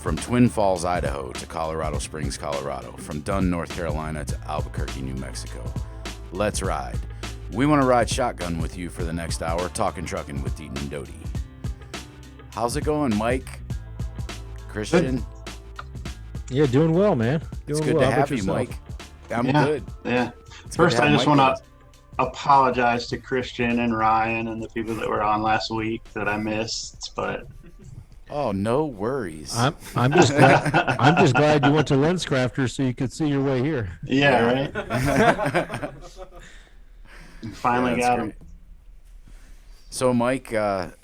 From Twin Falls, Idaho to Colorado Springs, Colorado. From Dunn, North Carolina to Albuquerque, New Mexico. Let's ride. We want to ride shotgun with you for the next hour, Talkin Truckin with Deaton and Doty. How's it going, Mike? Christian? Good. Yeah, doing well, man. It's good to have you, Mike. I'm good. Yeah. It's First, good to I have just Mike want with to apologize to Christian and Ryan and the people that were on last week that I missed, but Oh, no worries. I'm just glad, I'm just glad you went to LensCrafters so you could see your way here. yeah, right? Finally that's got great. him. So, Mike,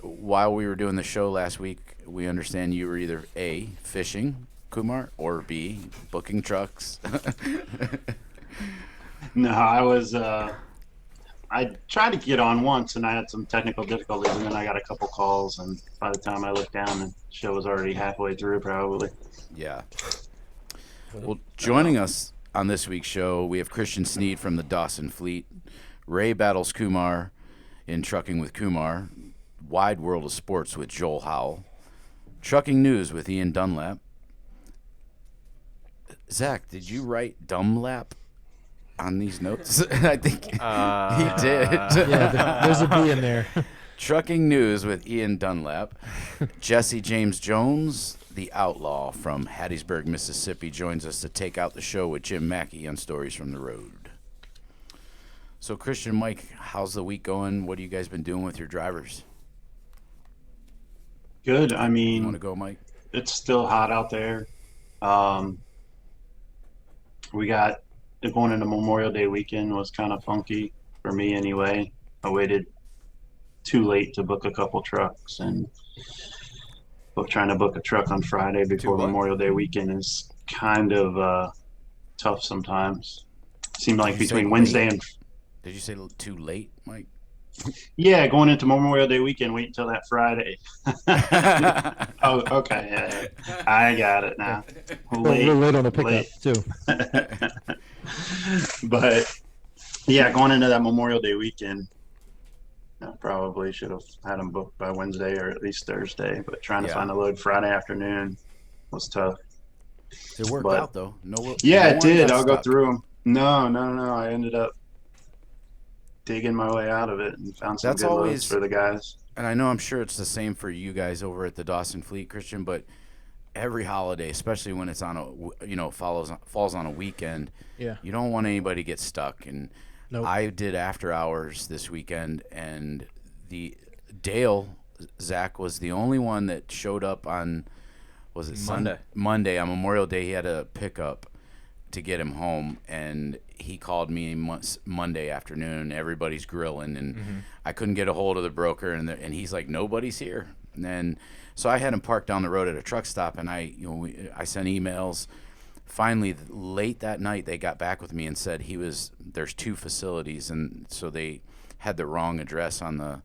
while we were doing the show last week, we understand you were either A, fishing, Kumar, or B, booking trucks. No, I tried to get on once and I had some technical difficulties and then I got a couple calls and by the time I looked down the show was already halfway through probably. Yeah. Well, joining us on this week's show, we have Christian Sneed from the Dawson Fleet, Ray battles Kumar in Trucking with Kumar, Wide World of Sports with Joel Howle, Trucking News with Ian Dunlap. Zach, did you write Dunlap on these notes? I think he did. Yeah, there's a B in there. Trucking News with Ian Dunlap. Jesse James Jones, the outlaw from Hattiesburg, Mississippi, joins us to take out the show with Jim Mackey on Stories from the Road. So, Christian, Mike, how's the week going? What have you guys been doing with your drivers? Good. I You mean, want to go, Mike? it's still hot out there. We got going into Memorial Day weekend was kind of funky for me anyway. I waited too late to book a couple trucks and trying to book a truck on Friday before what? Memorial Day weekend is kind of tough sometimes. Seemed like Did you say between Wednesday late? and Did you say too late, Mike? yeah, going into Memorial Day weekend, wait until that Friday. Oh, okay, yeah, I got it now. We're late on the pickup, late. too. But yeah, going into that Memorial Day weekend, I probably should have had them booked by Wednesday or at least Thursday. But trying to Yeah. find a load Friday afternoon was tough. It worked But- out, though. Yeah, no it one did. got I'll go stuck. through them. No. I ended up digging my way out of it and found some That's good always- loads for the guys. And I know I'm sure it's the same for you guys over at the Dawson Fleet, Christian, but every holiday, especially when it's on falls on a weekend, Yeah. you don't want anybody to get stuck. And Nope. I did after hours this weekend, and Zach was the only one that showed up on, was it Monday on Memorial Day. He had a pickup to get him home, and he called me Monday afternoon. Everybody's grilling, and I couldn't get a hold of the broker, and he's like, nobody's here. And so I had him parked down the road at a truck stop, and I sent emails. Finally, late that night, they got back with me and said there's two facilities, and so they had the wrong address on the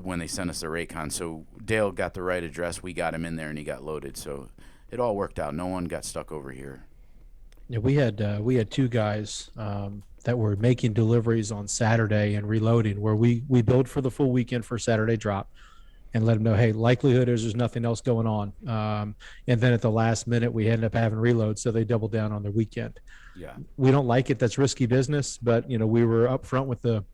when they sent us the Raycon. So Dale got the right address. We got him in there, and he got loaded. So it all worked out. No one got stuck over here. Yeah, we had two guys that were making deliveries on Saturday and reloading, where we billed for the full weekend for Saturday drop and let them know, hey, likelihood is there's nothing else going on. And then at the last minute, we ended up having reloads, so they doubled down on their weekend. Yeah. We don't like it. That's risky business, but we were up front with the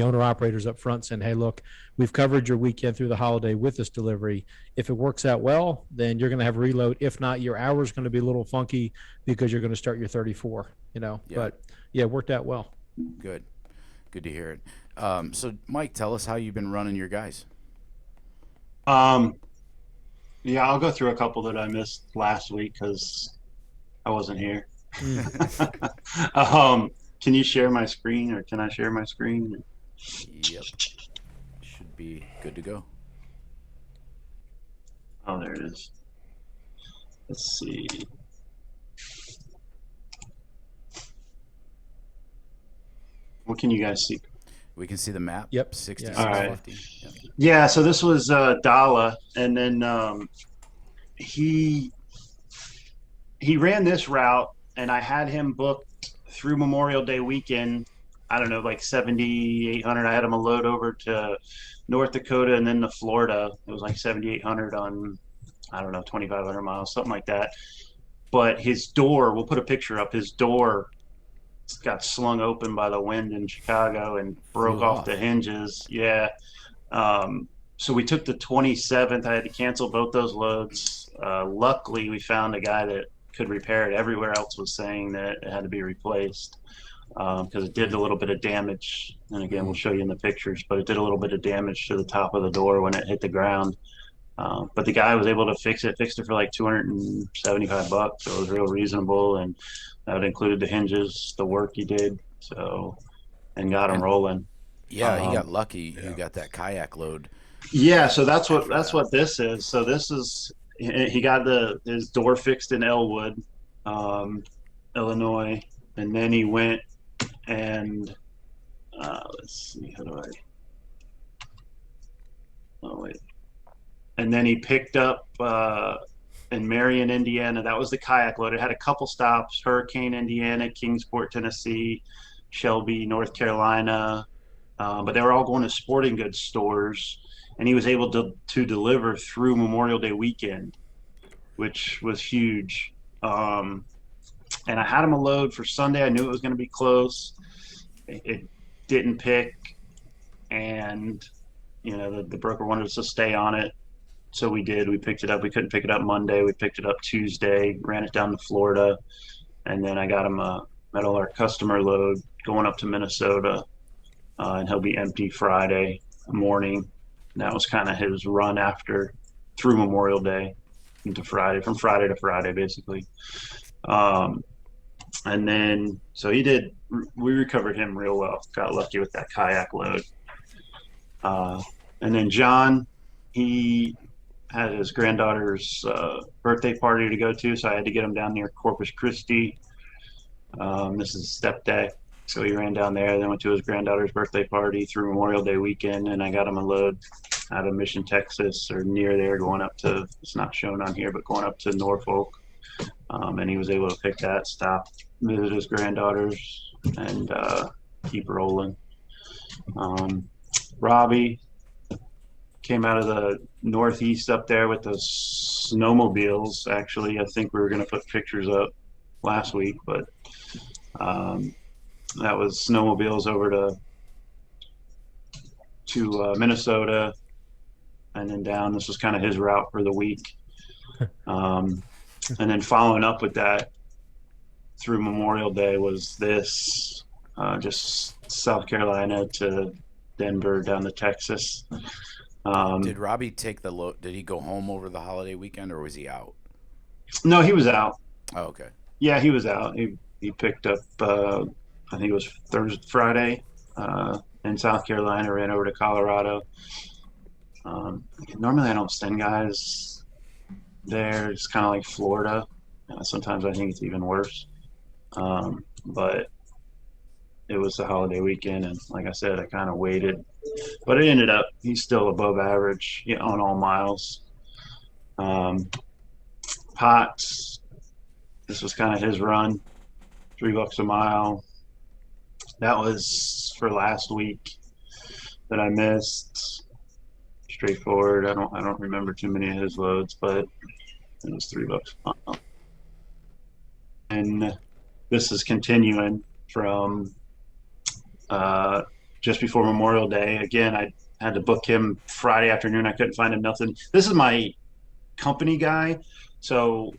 owner operators up front saying, hey, look, we've covered your weekend through the holiday with this delivery. If it works out well, then you're going to have a reload. If not, your hour's going to be a little funky because you're going to start your 34, Yeah. But yeah, it worked out well. Good to hear it. So Mike, tell us how you've been running your guys. Yeah, I'll go through a couple that I missed last week because I wasn't here. Can you share my screen, or can I share my screen? Yep. Should be good to go. Oh, there it is. Let's see. What can you guys see? We can see the map. Yep. 6650. All Yep. Yeah, so this was Dala, and then he ran this route, and I had him booked through Memorial Day weekend. I don't know, like 7,800. I had him a load over to North Dakota and then to Florida. It was like 7,800 on I don't know, 2,500 miles, something like that. But his door, we'll put a picture up, his door got slung open by the wind in Chicago and broke off the hinges. Yeah. So we took the 27th. I had to cancel both those loads. Luckily, we found a guy that could repair it. Everywhere else was saying that it had to be replaced because it did a little bit of damage. And again, we'll show you in the pictures, but it did a little bit of damage to the top of the door when it hit the ground. But the guy was able to fixed it for like $275. So it was real reasonable. And that included the hinges, the work he did. So, and got him rolling. Yeah, he got lucky. You got that kayak load. Yeah, so that's what this is. So this is, he got his door fixed in Elwood, Illinois, and then he went and let's see, and then he picked up in Marion, Indiana. That was the kayak load. It had a couple stops: Hurricane, Indiana; Kingsport, Tennessee; Shelby, North Carolina. But they were all going to sporting goods stores. And he was able to deliver through Memorial Day weekend, which was huge. And I had him a load for Sunday. I knew it was going to be close. It didn't pick, and the broker wanted us to stay on it, so we did. We picked it up. We couldn't pick it up Monday. We picked it up Tuesday. Ran it down to Florida, and then I got him a Metal Art customer load going up to Minnesota, and he'll be empty Friday morning. And that was kind of his run through Memorial Day into Friday, from Friday to Friday, basically. And then, so we recovered him real well. Got lucky with that kayak load. And then John, he had his granddaughter's birthday party to go to, so I had to get him down near Corpus Christi. This is step day. So he ran down there, then went to his granddaughter's birthday party through Memorial Day weekend, and I got him a load out of Mission, Texas, or near there, going up to, it's not shown on here, but going up to Norfolk. And he was able to pick that, stop, visit his granddaughters, and keep rolling. Robbie came out of the Northeast up there with the snowmobiles. Actually, I think we were going to put pictures up last week, but that was snowmobiles over to Minnesota and then down. This was kind of his route for the week. And then following up with that through Memorial Day was this, just South Carolina to Denver down to Texas. Did Robbie take the load? Did he go home over the holiday weekend, or was he out? No, he was out. Oh, okay. Yeah, he was out. He picked up, I think it was Friday in South Carolina, ran over to Colorado. Normally I don't send guys there. It's kind of like Florida. Sometimes I think it's even worse. But it was the holiday weekend, and like I said, I kind of waited. But it ended up, he's still above average on all miles. Potts, this was kind of his run, $3 a mile. That was for last week that I missed. Straightforward. I don't remember too many of his loads, but it was $3 a mile. And this is continuing from just before Memorial Day. Again, I had to book him Friday afternoon. I couldn't find him nothing. This is my company guy, so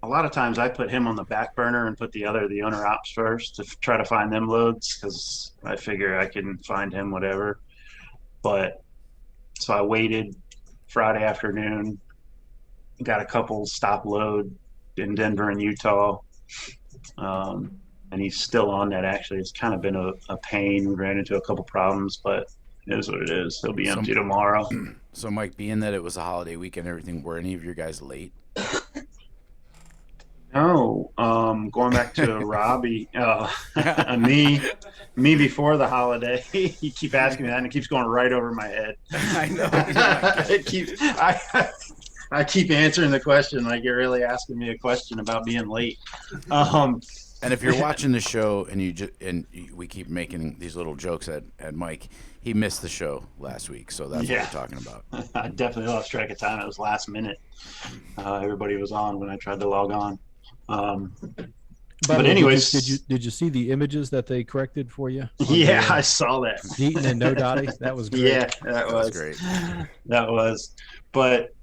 a lot of times I put him on the back burner and put the owner ops first to try to find them loads, because I figure I can find him whatever. But so I waited Friday afternoon, got a couple stop load in Denver and Utah. And he's still on that. Actually, it's kind of been a pain. We ran into a couple problems, but it is what it is. He'll be empty tomorrow. So, Mike, being that it was a holiday weekend, everything, were any of your guys late? No. Going back to Robbie, me before the holiday. You keep asking me that, and it keeps going right over my head. I know. I keep answering the question like you're really asking me a question about being late. And if you're watching the show and we keep making these little jokes at Mike, he missed the show last week, so that's what we're talking about. I definitely lost track of time. It was last minute. Everybody was on when I tried to log on. But anyways, did you see the images that they corrected for you? Yeah, I saw that. Deaton and no Doty. That was great. Yeah, that was great. That was. But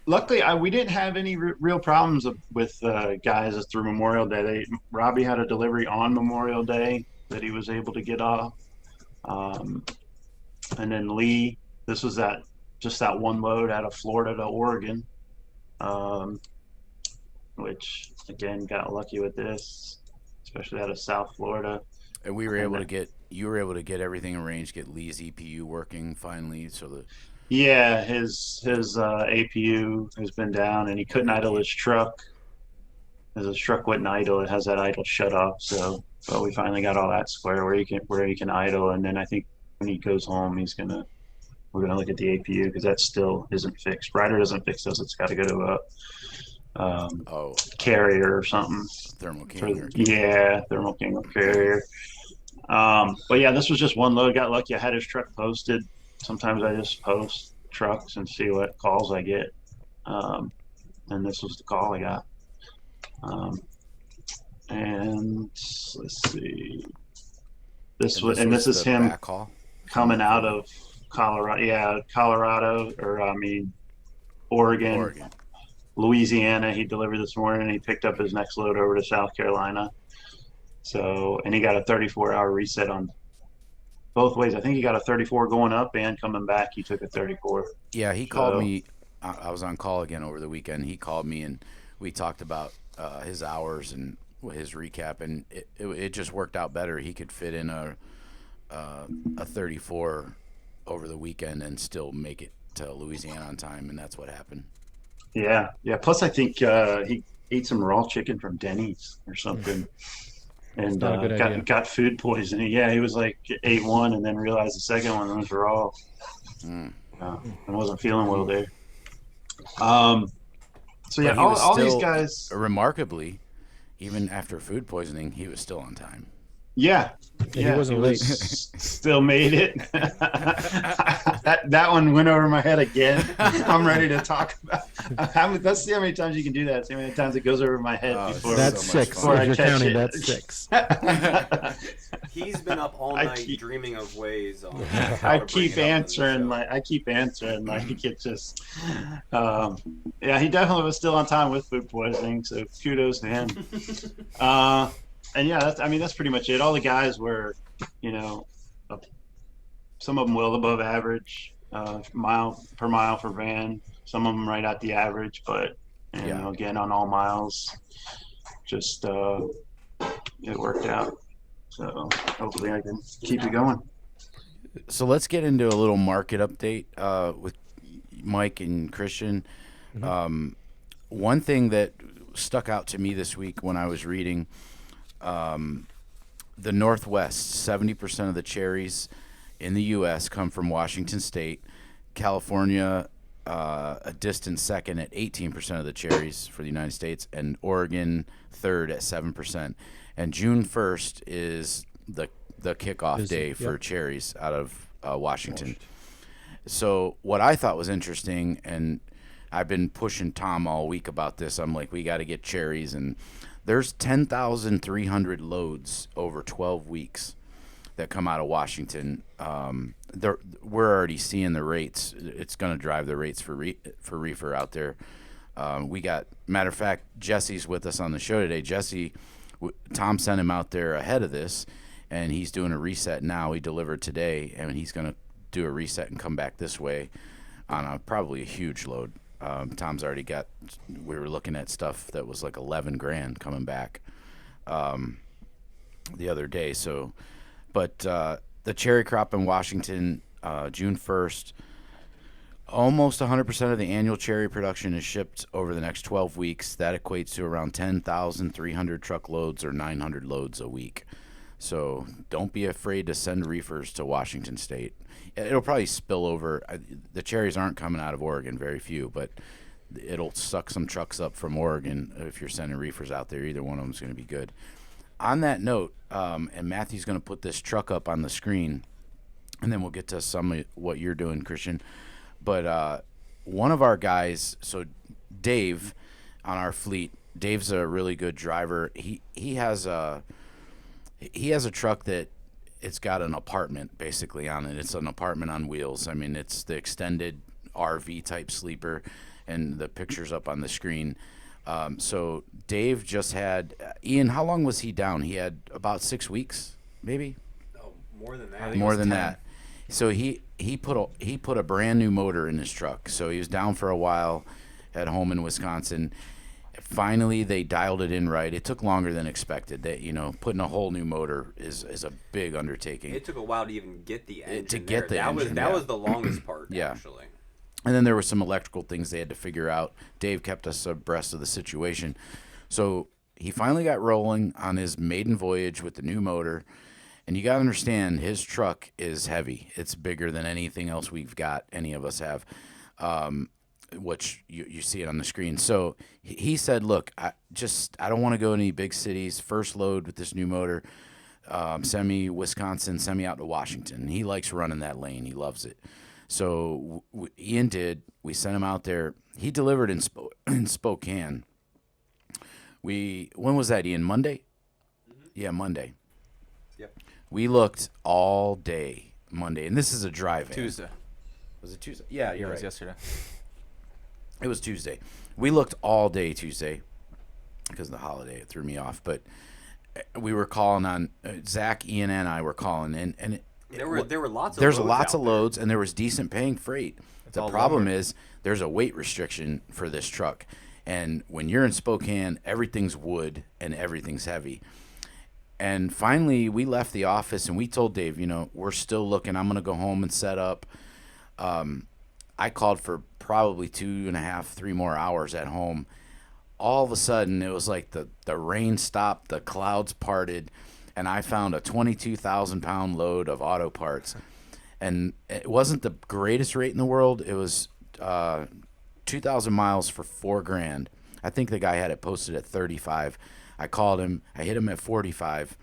luckily, we didn't have any real problems with guys through Memorial Day. Robbie had a delivery on Memorial Day that he was able to get off. And then Lee, this was just that one load out of Florida to Oregon, which again got lucky with this, especially out of South Florida. And we were able to get everything arranged, get Lee's EPU working finally, so that. Yeah, his APU has been down, and he couldn't idle his truck. His truck wouldn't idle; it has that idle shut off. So, but we finally got all that square where he can idle, and then I think when he goes home, we're gonna look at the APU because that still isn't fixed. Ryder doesn't fix those; it's got to go to a carrier or something. Thermal King. Thermal King or carrier. But yeah, this was just one load. Got lucky. I had his truck posted. Sometimes I just post trucks and see what calls I get. And this was the call I got. And let's see. This is him coming out of Colorado. Yeah, Oregon. Louisiana. He delivered this morning, and he picked up his next load over to South Carolina. So, and he got a 34-hour reset on both ways. I think he got a 34 going up and coming back. He took a 34. Yeah, he called me. I was on call again over the weekend. He called me, and we talked about his hours and his recap, and it just worked out better. He could fit in a 34 over the weekend and still make it to Louisiana on time, and that's what happened. Yeah. Plus, I think he ate some raw chicken from Denny's or something. And got food poisoning. Yeah, he was like ate one and then realized the second one was raw. And wasn't feeling well there. So yeah, all these guys. Remarkably, even after food poisoning, he was still on time. Yeah, he wasn't late. Still made it. that one went over my head again. I'm ready to talk about. Let's see how many times you can do that. See how many times it goes over my head before. That's so 6. Before if I you're catch counting, it. that's 6. He's been up all night dreaming of ways. I keep answering like it just. Yeah, he definitely was still on time with food poisoning. So kudos to him. And yeah, that's pretty much it. All the guys were, some of them well above average, mile per mile for van. Some of them right at the average, but again on all miles, just it worked out. So hopefully I can keep it going. So let's get into a little market update with Mike and Christian. Mm-hmm. One thing that stuck out to me this week when I was reading. The Northwest, 70% of the cherries in the U.S. come from Washington State. California, a distant second at 18% of the cherries for the United States, and Oregon third at 7%. And June 1st is the kickoff day for cherries out of Washington. So what I thought was interesting, and I've been pushing Tom all week about this. I'm like, we got to get cherries, and there's 10,300 loads over 12 weeks that come out of Washington. We're already seeing the rates. It's going to drive the rates for reefer out there. Matter of fact, Jesse's with us on the show today. Jesse, Tom sent him out there ahead of this, and he's doing a reset now. He delivered today, and he's going to do a reset and come back this way on probably a huge load. Tom's already got. We were looking at stuff that was like $11,000 coming back the other day. So, but the cherry crop in Washington, June 1st, almost 100% of the annual cherry production is shipped over the next 12 weeks. That equates to around 10,300 truckloads or 900 loads a week. So don't be afraid to send reefers to Washington State. It'll probably spill over. The cherries aren't coming out of Oregon, very few, but it'll suck some trucks up from Oregon if you're sending reefers out there. Either one of them is going to be good. On that note, and Matthew's going to put this truck up on the screen, and then we'll get to some of what you're doing, Christian. But one of our guys, so Dave, on our fleet, Dave's a really good driver. He has a truck that it's got an apartment basically on it. It's an apartment on wheels. I mean, it's the extended RV type sleeper, and the picture's up on the screen. So Dave just had Ian. How long was he down? He had about 6 weeks, maybe. Oh, more than that. More than that. So he put a brand new motor in his truck. So he was down for a while at home in Wisconsin. Finally, they dialed it in right. It took longer than expected. That putting a whole new motor is a big undertaking. It took a while to even get the engine. That was the longest part. Yeah. Actually. And then there were some electrical things they had to figure out. Dave kept us abreast of the situation. So he finally got rolling on his maiden voyage with the new motor. And you got to understand, his truck is heavy. It's bigger than anything else we've got, any of us have, which you see it on the screen. So he said, look, I don't want to go to any big cities. First load with this new motor, send me Wisconsin, send me out to Washington. He likes running that lane. He loves it. So Ian did. We sent him out there. He delivered in Spokane. When was that, Ian? Monday? Mm-hmm. Yeah, Monday. Yep. We looked all day Monday, and this is a drive-in. Tuesday. Was it Tuesday? Yeah, you're It was right. yesterday. It was Tuesday. We looked all day Tuesday because of the holiday. It threw me off. But we were calling on Zach, Ian, and I were calling, and there were lots of there's loads lots out of there. loads, and there was decent paying freight. The all problem lumber. is there's a weight restriction for this truck, and when you're in Spokane, everything's wood and everything's heavy. And finally, we left the office, and we told Dave, we're still looking. I'm going to go home and set up. I called for probably 2.5, 3 more hours at home. All of a sudden, it was like the rain stopped, the clouds parted, and I found a 22,000-pound load of auto parts. And it wasn't the greatest rate in the world. It was 2,000 miles for $4,000. I think the guy had it posted at 35. I called him. I hit him at 45.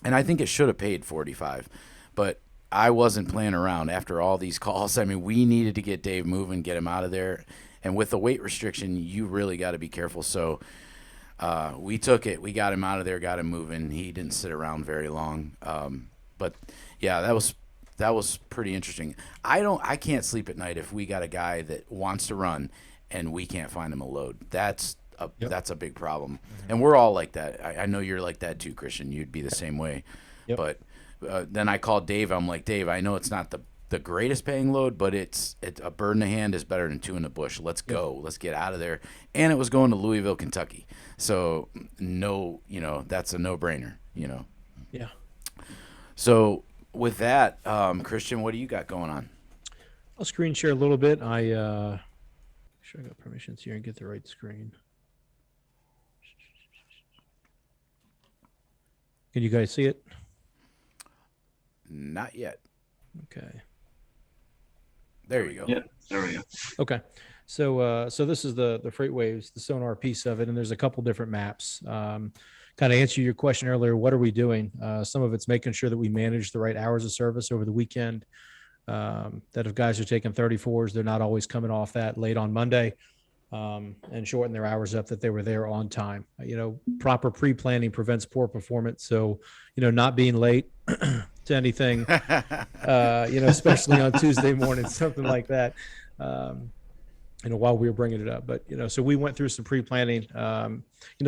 And I think it should have paid 45. But I wasn't playing around after all these calls. I mean, we needed to get Dave moving, get him out of there. And with the weight restriction, you really got to be careful. So we took it. We got him out of there, got him moving. He didn't sit around very long. But, yeah, that was pretty interesting. I can't sleep at night if we got a guy that wants to run and we can't find him a load. That's a big problem. Mm-hmm. And we're all like that. I know you're like that too, Christian. You'd be the same way. Yep. But then I called Dave. I'm like, Dave, I know it's not the greatest paying load, but it's a bird in the hand is better than 2 in the bush. Let's go. Let's get out of there. And it was going to Louisville, Kentucky. So that's a no-brainer, Yeah. So with that, Christian, what do you got going on? I'll screen share a little bit. Sure I got permissions here and get the right screen. Can you guys see it? Not yet. Okay. There you go. Yeah, there we go. Okay. So this is the Freight Waves, the sonar piece of it, and there's a couple different maps. Kind of answer your question earlier, what are we doing? Some of it's making sure that we manage the right hours of service over the weekend, that if guys are taking 34s, they're not always coming off that late on Monday, and shorten their hours up, that they were there on time. Proper pre-planning prevents poor performance. So, not being late to anything, especially on Tuesday morning, something like that. While we were bringing it up, but so we went through some pre-planning.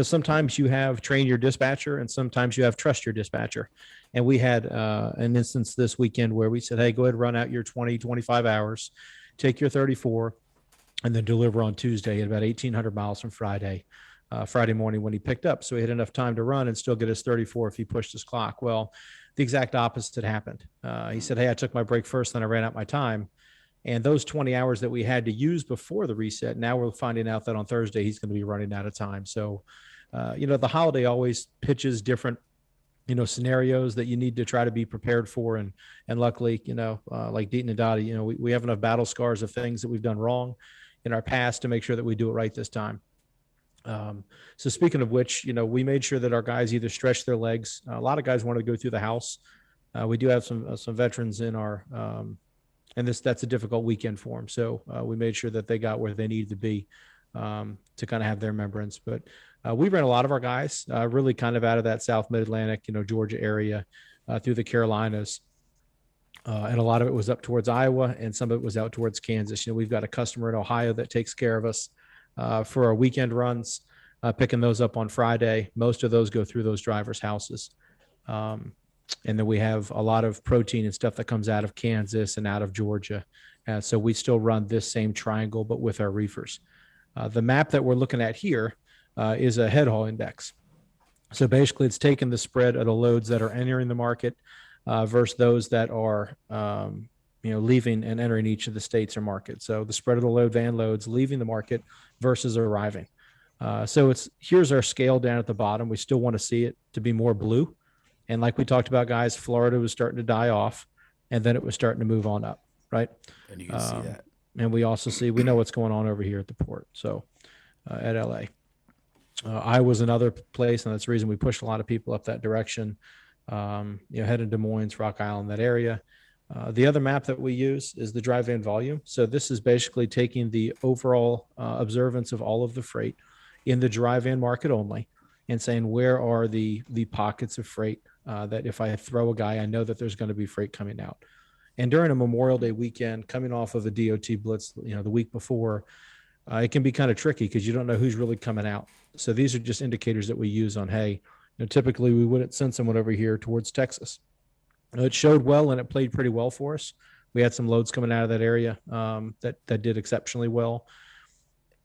Sometimes you have train your dispatcher, and sometimes you have trust your dispatcher. And we had an instance this weekend where we said, hey, go ahead and run out your 20, 25 hours, take your 34, and then deliver on Tuesday at about 1,800 miles from Friday morning when he picked up. So he had enough time to run and still get his 34 if he pushed his clock. Well, the exact opposite happened. He said, hey, I took my break first, then I ran out my time. And those 20 hours that we had to use before the reset, now we're finding out that on Thursday he's going to be running out of time. So, the holiday always pitches different, scenarios that you need to try to be prepared for. And luckily, like Deaton and Doty, we have enough battle scars of things that we've done wrong in our past to make sure that we do it right this time. So speaking of which, we made sure that our guys either stretched their legs. A lot of guys wanted to go through the house We do have some veterans in our, and that's a difficult weekend for them. So we made sure that they got where they needed to be to kind of have their remembrance. But we ran a lot of our guys really kind of out of that South Mid-Atlantic, Georgia area through the Carolinas. And a lot of it was up towards Iowa, and some of it was out towards Kansas. We've got a customer in Ohio that takes care of us for our weekend runs, picking those up on Friday. Most of those go through those drivers' houses. And then we have a lot of protein and stuff that comes out of Kansas and out of Georgia. So we still run this same triangle, but with our reefers. The map that we're looking at here is a head haul index. So basically it's taking the spread of the loads that are entering the market versus those that are, leaving and entering each of the states or markets. So the spread of the load van loads leaving the market versus arriving. So here's our scale down at the bottom. We still want to see it to be more blue. And like we talked about, guys, Florida was starting to die off, and then it was starting to move on up, right? And you can see that. And we also we know what's going on over here at the port. So at LA. Iowa's another place, and that's the reason we pushed a lot of people up that direction. Heading Des Moines, Rock Island, that area. The other map that we use is the dry van volume. So this is basically taking the overall observance of all of the freight in the dry van market only and saying, where are the pockets of freight that if I throw a guy, I know that there's going to be freight coming out. And during a Memorial Day weekend, coming off of a DOT blitz, the week before, it can be kind of tricky because you don't know who's really coming out. So these are just indicators that we use on, hey, typically we wouldn't send someone over here towards Texas. It showed well and it played pretty well for us. We had some loads coming out of that area that did exceptionally well.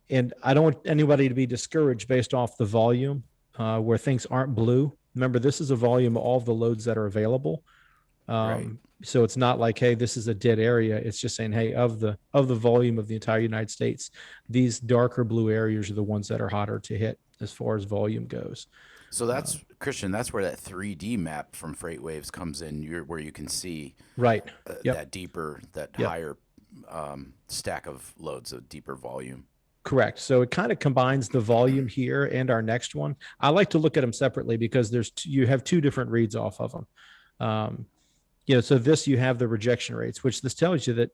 And I don't want anybody to be discouraged based off the volume where things aren't blue. Remember, this is a volume of all of the loads that are available. Right. So it's not like, hey, this is a dead area. It's just saying, hey, of the volume of the entire United States, these darker blue areas are the ones that are hotter to hit as far as volume goes. So that's Christian. That's where that 3D map from Freight Waves comes in. Where you can see right that deeper, higher stack of loads, of deeper volume. Correct. So it kind of combines the volume here and our next one. I like to look at them separately because you have two different reads off of them. So this, you have the rejection rates, which this tells you that,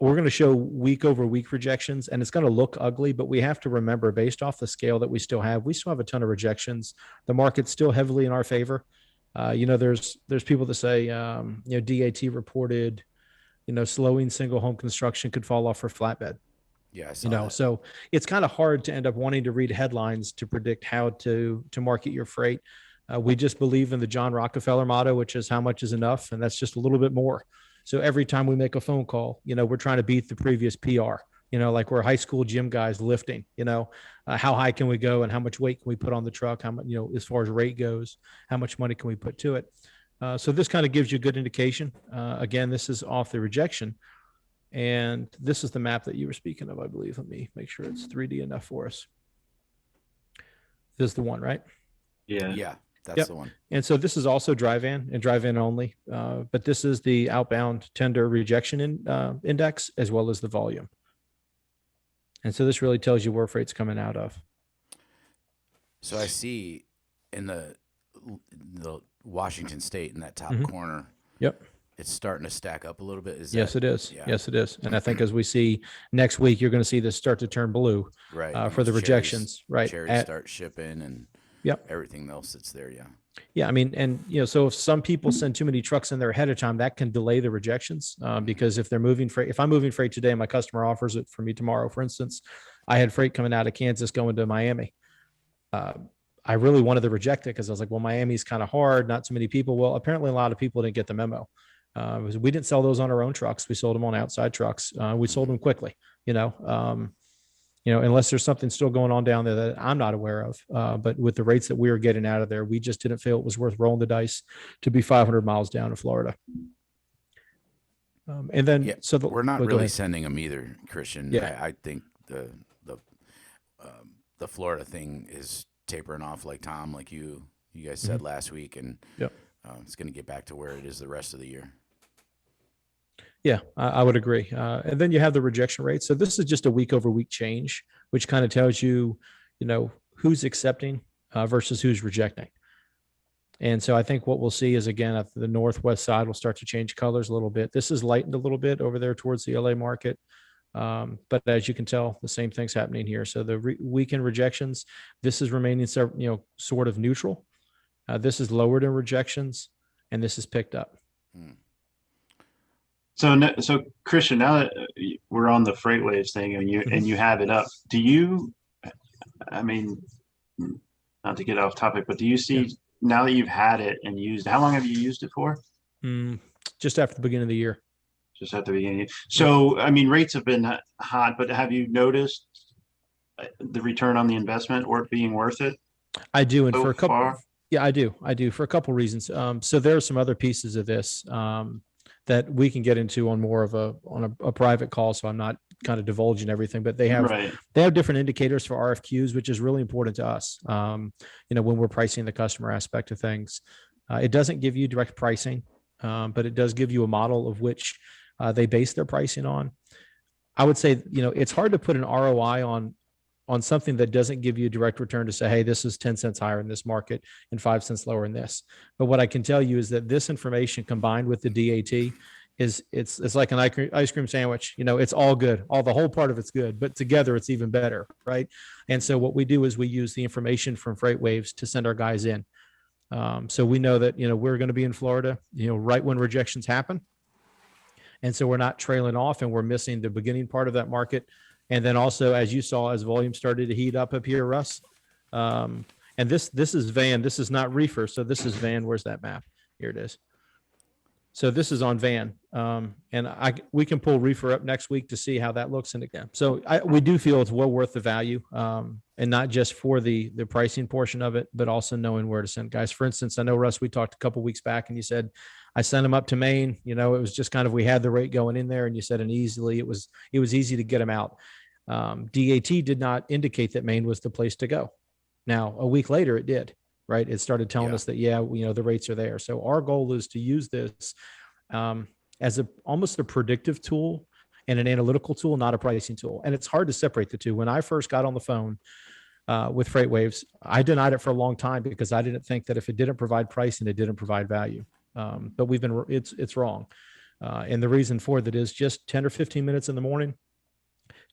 we're going to show week over week rejections, and it's going to look ugly, but we have to remember, based off the scale that we still have a ton of rejections. The market's still heavily in our favor. There's people that say, DAT reported, slowing single home construction could fall off for flatbed. Yeah, I saw that. So it's kind of hard to end up wanting to read headlines to predict how to market your freight. We just believe in the John Rockefeller motto, which is how much is enough. And that's just a little bit more. So every time we make a phone call, we're trying to beat the previous PR, like we're high school gym guys lifting, how high can we go and how much weight can we put on the truck? How much, as far as rate goes, how much money can we put to it? So this kind of gives you a good indication. Again, this is off the rejection. And this is the map that you were speaking of, I believe. Let me make sure it's 3D enough for us. This is the one, right? Yeah. That's the one. And so this is also dry van and dry van only, but this is the outbound tender rejection index as well as the volume. And so this really tells you where freight's coming out of. So I see in the Washington State in that top corner. Yep. It's starting to stack up a little bit. Yes, it is. Yeah. Yes, it is. And I think as we see next week, you're going to see this start to turn blue for the rejections. Right. Cherries start shipping and everything else that's there. Yeah. Yeah. I mean, and, so if some people send too many trucks in there ahead of time, that can delay the rejections because if they're moving freight, if I'm moving freight today, my customer offers it for me tomorrow. For instance, I had freight coming out of Kansas going to Miami. I really wanted to reject it because I was like, well, Miami's kind of hard. Not too many people. Well, apparently a lot of people didn't get the memo. We didn't sell those on our own trucks. We sold them on outside trucks. We sold them quickly, unless there's something still going on down there that I'm not aware of. But with the rates that we were getting out of there, we just didn't feel it was worth rolling the dice to be 500 miles down to Florida. And then, we're not really sending them either, Christian. Yeah. I think the Florida thing is tapering off, like Tom, like you guys said last week, and it's going to get back to where it is the rest of the year. Yeah, I would agree. And then you have the rejection rate. So this is just a week over week change, which kind of tells you, who's accepting versus who's rejecting. And so I think what we'll see is, again, at the northwest side, will start to change colors a little bit. This is lightened a little bit over there towards the LA market. But as you can tell, the same thing's happening here. So the weekend rejections, this is remaining, sort of neutral. This is lowered in rejections, and this is picked up. So Christian, now that we're on the FreightWaves thing and you have it up, do you, I mean, not to get off topic, but do you see, now that you've had it and used, how long have you used it for? Just after the beginning of the year. Just at the beginning. So, I mean, rates have been hot, but have you noticed the return on the investment or it being worth it? I do. And for a couple, I do for a couple reasons. So there are some other pieces of this that we can get into on more of a private call. So I'm not kind of divulging everything, but they have different indicators for RFQs, which is really important to us. When we're pricing the customer aspect of things, it doesn't give you direct pricing, but it does give you a model of which they base their pricing on. I would say, it's hard to put an ROI on something that doesn't give you a direct return to say, hey, this is 10 cents higher in this market and 5 cents lower in this. But what I can tell you is that this information combined with the DAT it's like an ice cream sandwich. It's all good. The whole part of it's good, but together it's even better, right? And so what we do is we use the information from FreightWaves to send our guys in. So we know that, we're going to be in Florida, right when rejections happen. And so we're not trailing off and we're missing the beginning part of that market. And then also, as you saw, as volume started to heat up here, Russ, and this is van, this is not reefer. So this is van. Where's that map? Here it is. So this is on van. And we can pull reefer up next week to see how that looks. And again, so we do feel it's well worth the value, and not just for the pricing portion of it, but also knowing where to send guys. For instance, I know, Russ, we talked a couple weeks back and you said, I sent him up to Maine. It was just kind of, we had the rate going in there and you said, and it was easy to get him out. DAT did not indicate that Maine was the place to go. Now, a week later, it did, right? It started telling us that, the rates are there. So our goal is to use this as almost a predictive tool and an analytical tool, not a pricing tool. And it's hard to separate the two. When I first got on the phone with FreightWaves, I denied it for a long time because I didn't think that if it didn't provide pricing, it didn't provide value. But it's wrong. And the reason for that is just 10 or 15 minutes in the morning,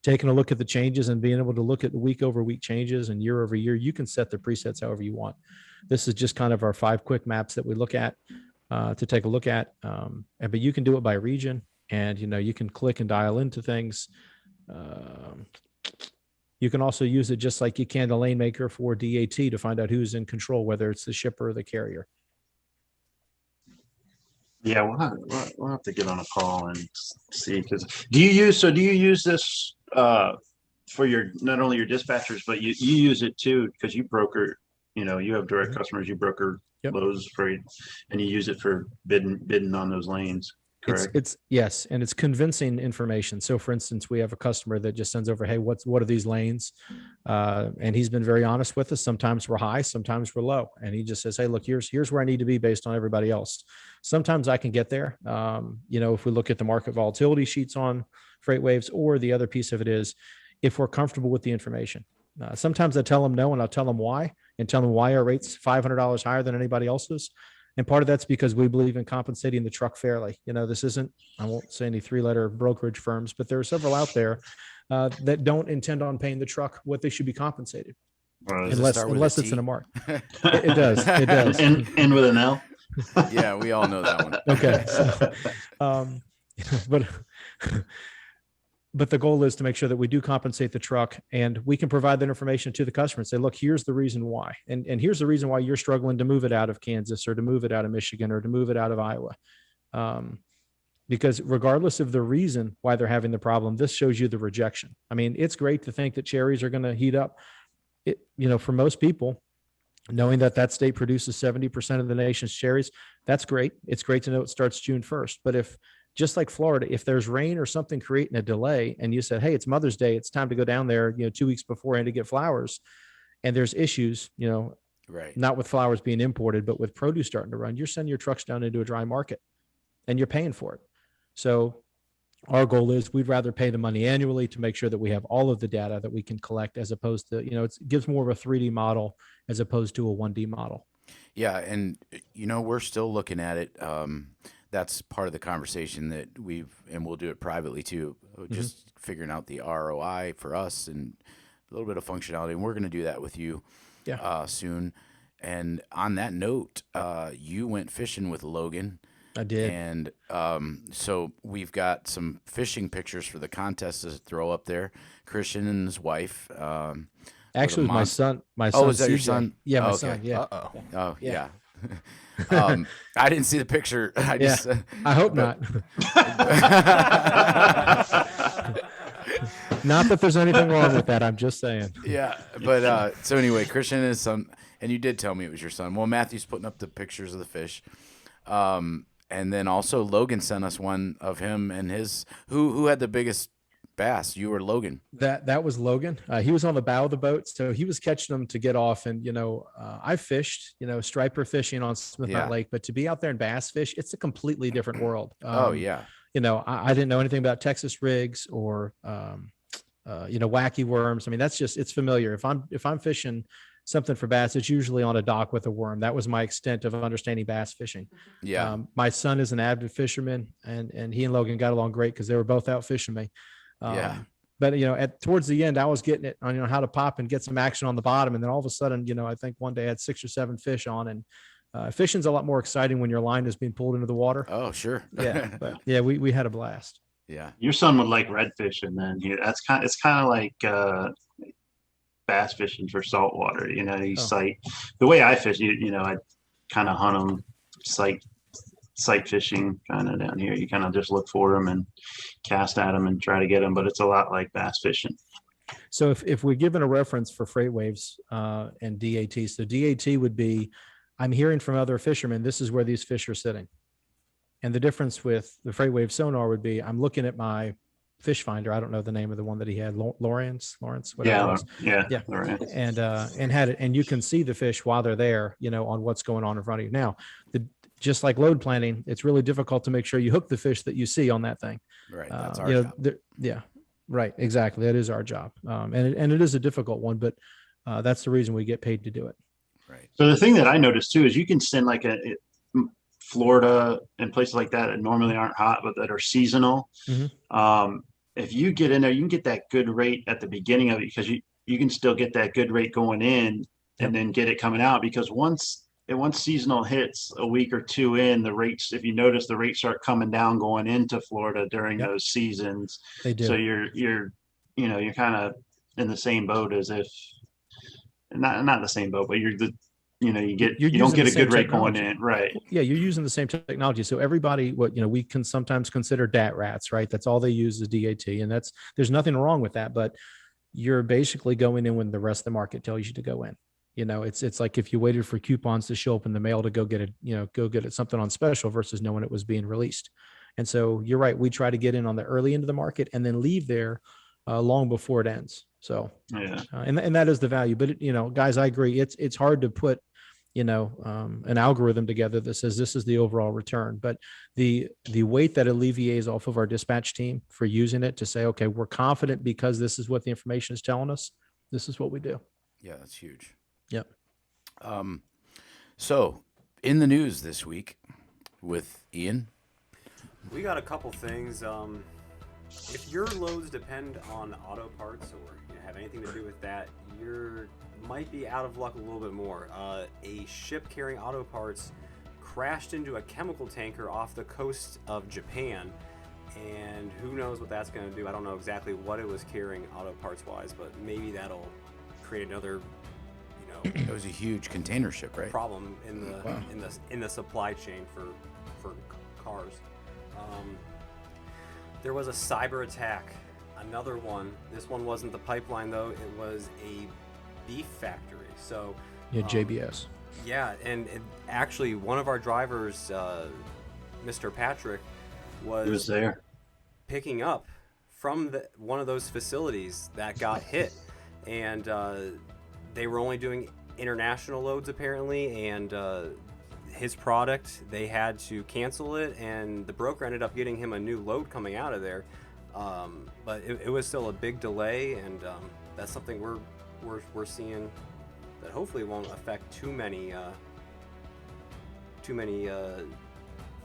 taking a look at the changes and being able to look at the week over week changes and year over year. You can set the presets however you want. This is just kind of our 5 quick maps that we look at to take a look at. But you can do it by region, and you can click and dial into things. You can also use it just like you can the lane maker for DAT to find out who's in control, whether it's the shipper or the carrier. Yeah, we'll have to get on a call and see. Because do you use this for your, not only your dispatchers, but you use it too because you broker, you have direct customers, you broker loads freight, and you use it for bidding on those lanes. Correct? Yes, and it's convincing information. So, for instance, we have a customer that just sends over, hey, what are these lanes? And he's been very honest with us. Sometimes we're high, sometimes we're low, and he just says, hey, look, here's where I need to be based on everybody else. Sometimes I can get there. If we look at the market volatility sheets on FreightWaves, or the other piece of it is if we're comfortable with the information. Sometimes I tell them no, and I'll tell them why, and tell them why our rate's $500 higher than anybody else's. And part of that's because we believe in compensating the truck fairly. This isn't, I won't say any 3-letter brokerage firms, but there are several out there that don't intend on paying the truck what they should be compensated. Unless it's in a mark. It does. It does. And with an L. Yeah, we all know that one. Okay. So, but the goal is to make sure that we do compensate the truck, and we can provide that information to the customer and say, look, here's the reason why. And here's the reason why you're struggling to move it out of Kansas or to move it out of Michigan or to move it out of Iowa. Because regardless of the reason why they're having the problem, this shows you the rejection. I mean, it's great to think that cherries are going to heat up. For most people, knowing that state produces 70% of the nation's cherries, that's great. It's great to know it starts June 1st. But if, just like Florida, if there's rain or something creating a delay and you said, hey, it's Mother's Day, it's time to go down there, 2 weeks beforehand to get flowers, and there's issues, right, not with flowers being imported, but with produce starting to run, you're sending your trucks down into a dry market and you're paying for it. So our goal is we'd rather pay the money annually to make sure that we have all of the data that we can collect, as opposed to, it gives more of a 3D model as opposed to a 1D model. Yeah, and we're still looking at it. That's part of the conversation that we'll do it privately too. Just figuring out the ROI for us and a little bit of functionality, and we're going to do that with you soon. And on that note, you went fishing with Logan. I did. And so we've got some fishing pictures for the contest to throw up there. Christian and his wife. Actually, it was my son. My son. Oh, is that your CJ. son? Yeah, my okay. son. Yeah. Uh-oh. Oh, Yeah. I didn't see the picture. I hope not. Not that there's anything wrong with that. I'm just saying. Yeah, but so anyway, Christian and his son, and you did tell me it was your son. Well, Matthew's putting up the pictures of the fish. And then also Logan sent us one of him and his who had the biggest bass, you or Logan? That was Logan. He was on the bow of the boat, so he was catching them to get off. And I fished, striper fishing on Smith Mountain Lake, but to be out there and bass fish, it's a completely different world. Oh yeah. I didn't know anything about Texas rigs or wacky worms. I mean, it's familiar. If I'm fishing something for bass, it's usually on a dock with a worm. That was my extent of understanding bass fishing. Yeah. My son is an avid fisherman, and he and Logan got along great because they were both out fishing me. But towards the end, I was getting it on how to pop and get some action on the bottom, and then all of a sudden, I think one day I had 6 or 7 fish on, and fishing's a lot more exciting when your line is being pulled into the water. Oh, sure. Yeah, but yeah, we had a blast. Yeah, your son would like red fishing then. It's kind of like bass fishing for saltwater. Sight. The way I fish, I kind of hunt them sight fishing kind of down here. You kind of just look for them and cast at them and try to get them, but it's a lot like bass fishing. So if we're given a reference for freight waves and DAT, so DAT would be, I'm hearing from other fishermen, this is where these fish are sitting. And the difference with the freight wave sonar would be, I'm looking at my fish finder. I don't know the name of the one that he had, Lawrence, whatever it was. Yeah. Lawrence. And had it, and you can see the fish while they're there, on what's going on in front of you. Now, just like load planning, it's really difficult to make sure you hook the fish that you see on that thing. Right. That's our job. Right. Exactly. That is our job. And it is a difficult one, but that's the reason we get paid to do it. Right. So the thing that I noticed too is you can send Florida and places like that normally aren't hot, but that are seasonal. Mm-hmm. If you get in there, you can get that good rate at the beginning of it because you can still get that good rate going in and then get it coming out, because once seasonal hits a week or two in, the rates, if you notice, the rates start coming down going into Florida during those seasons. They do. So you're kind of in the same boat as if not the same boat, but you don't get a good rate going in. Right. Yeah. You're using the same technology. So everybody, we can sometimes consider DAT rats, right? That's all they use is DAT. And there's nothing wrong with that, but you're basically going in when the rest of the market tells you to go in. It's like if you waited for coupons to show up in the mail to go get it something on special versus knowing it was being released. And so you're right. We try to get in on the early end of the market and then leave there long before it ends. So, and that is the value, but guys, I agree. It's hard to put, an algorithm together that says this is the overall return, but the weight that alleviates off of our dispatch team for using it to say, okay, we're confident because this is what the information is telling us. This is what we do. Yeah, that's huge. Yep. So in the news this week with Ian, we got a couple things. If your loads depend on auto parts or have anything to do with that, you might be out of luck a little bit more. A ship carrying auto parts crashed into a chemical tanker off the coast of Japan, and who knows what that's going to do. I don't know exactly what it was carrying auto parts wise, but maybe that'll create another it was a huge container ship, right? Problem in the supply chain for cars. There was a cyber attack, another one. This one wasn't the pipeline though; it was a beef factory. So JBS. Yeah, and actually, one of our drivers, Mr. Patrick, was there picking up from one of those facilities that got hit, and they were only doing international loads apparently, and his product, they had to cancel it, and the broker ended up getting him a new load coming out of there. But it was still a big delay, and that's something we're seeing that hopefully won't affect too many too many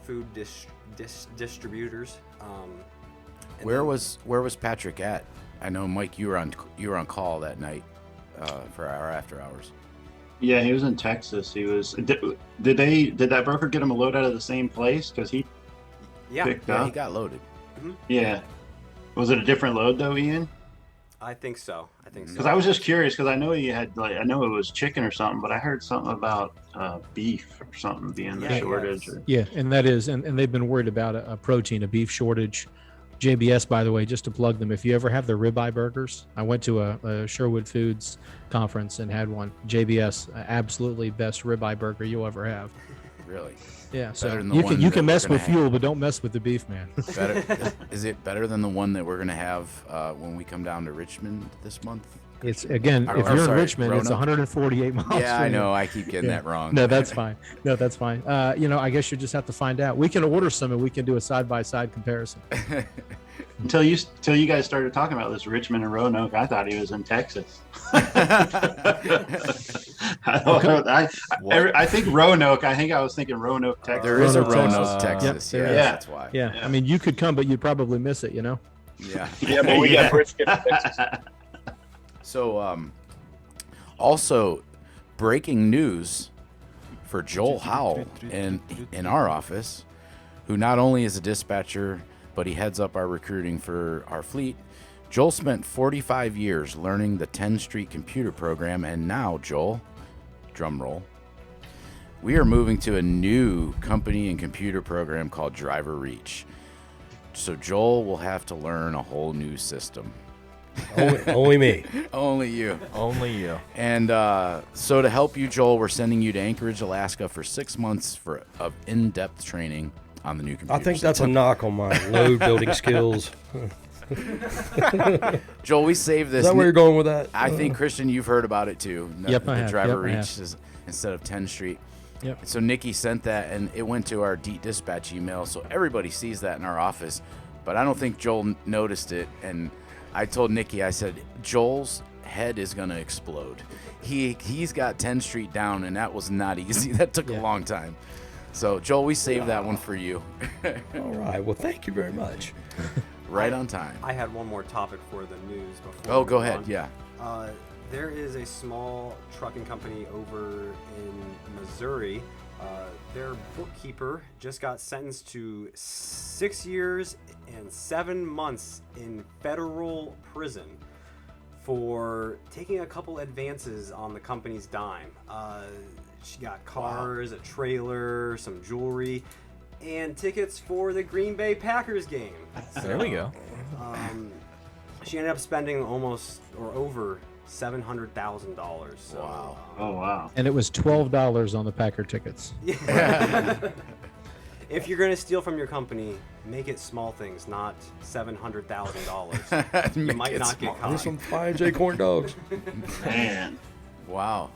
food distributors. Where was Patrick at? I know, Mike, you were on call that night for our after hours. Yeah, he was in Texas. He was. Did that broker get him a load out of the same place? Because he picked Yeah, up. he got loaded. Yeah. Was it a different load though, Ian? I think so. Because I was just curious because I know he had I know it was chicken or something, but I heard something about beef or something being the shortage. Yeah, and that is, and they've been worried about a beef shortage. JBS, by the way, just to plug them, if you ever have the ribeye burgers, I went to a Sherwood Foods conference and had one. JBS, absolutely best ribeye burger you'll ever have. Really? Yeah, so you you can mess with fuel, but don't mess with the beef, man. Is it better than the one that we're gonna have when we come down to Richmond this month? It's again, if you're in Richmond, it's 148 miles. Yeah, I know. I keep getting that wrong. No, that's fine. I guess you just have to find out. We can order some and we can do a side-by-side comparison. Until you guys started talking about this Richmond and Roanoke, I thought he was in Texas. I think Roanoke. I was thinking Roanoke, Texas. There is a Roanoke, Roanoke, Texas. Yeah, that's why. Yeah, I mean, you could come, but you'd probably miss it. Yeah. Yeah, but we got brisket in Texas. So, also, breaking news for Joel Howle in our office, who not only is a dispatcher, but he heads up our recruiting for our fleet. Joel spent 45 years learning the 10 Street computer program, and now, Joel, drum roll, we are moving to a new company and computer program called Driver Reach. So Joel will have to learn a whole new system. Only me. Only you. Only you. And so to help you, Joel, we're sending you to Anchorage, Alaska for 6 months of in-depth training on the new computer. I think that's a knock on my load building skills. Joel, we saved this. Is that where you're going with that? I think, Christian, you've heard about it too. Yep, the I have. Driver Yep, I Reach is instead of 10 Street. Yep. So Nikki sent that, and it went to our Deaton dispatch email, so everybody sees that in our office. But I don't think Joel noticed it, and I told Nikki, I said, Joel's head is going to explode. He's got 10 Street down, and that was not easy. That took a long time. So, Joel, we saved that one for you. All right. Well, thank you very much. Right on time. I had one more topic for the news before. Oh, go ahead. Yeah. There is a small trucking company over in Missouri. Their bookkeeper just got sentenced to 6 years and 7 months in federal prison for taking a couple advances on the company's dime. She got cars, a trailer, some jewelry, and tickets for the Green Bay Packers game. There we go. She ended up spending almost or over $700,000. So, Wow. Oh wow. And it was $12 on the Packer tickets. If you're gonna steal from your company, make it small things, not $700,000. You might not get caught. There's some fine J corn dogs. Man. Wow.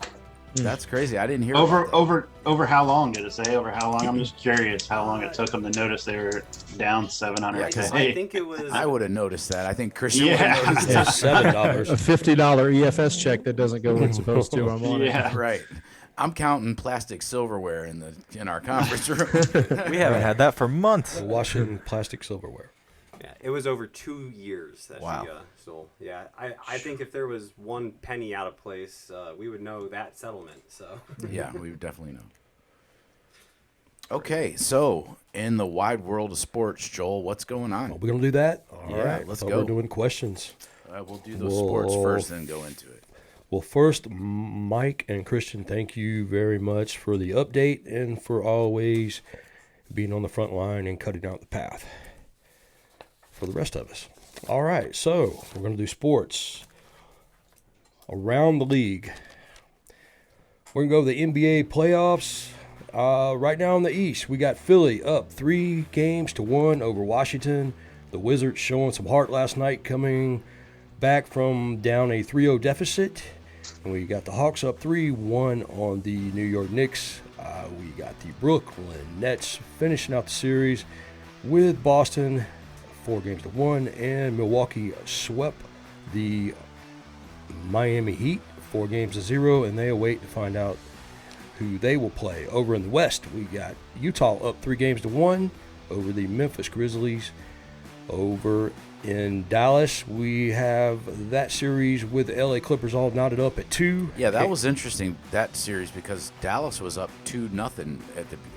That's crazy. I didn't hear Over how long did it say? Over how long? I'm just curious how long it took them to notice they were down $700K. I think it was. I would have noticed that. I think Christian would have noticed Yeah, that. $7. A $50 EFS check that doesn't go where it's supposed to. I'm on it. Right. I'm counting plastic silverware in our conference room. We haven't had that for months. Washing plastic silverware. Yeah, it was over 2 years that Wow. she stole. Yeah, I think if there was one penny out of place, we would know that settlement. So Yeah, we would definitely know. Okay, so in the wide world of sports, Joel, what's going on? Are we going to do that? All Yeah, right. let's So go. We're doing questions. We'll do those sports first, then go into it. Well, first, Mike and Christian, thank you very much for the update and for always being on the front line and cutting out the path for the rest of us. All right, so we're going to do sports around the league. We're going to go to the NBA playoffs. Right now in the East, we got Philly up 3-1 over Washington. The Wizards showing some heart last night, coming back from down a 3-0 deficit. And we got the Hawks up 3-1 on the New York Knicks. We got the Brooklyn Nets finishing out the series with Boston 4-1, and Milwaukee swept the Miami Heat 4-0, and they await to find out who they will play. Over in the West, we got Utah up 3-1 over the Memphis Grizzlies. Over in Dallas, we have that series with the LA Clippers all knotted up at 2. Yeah, that was interesting, that series, because Dallas was up 2-0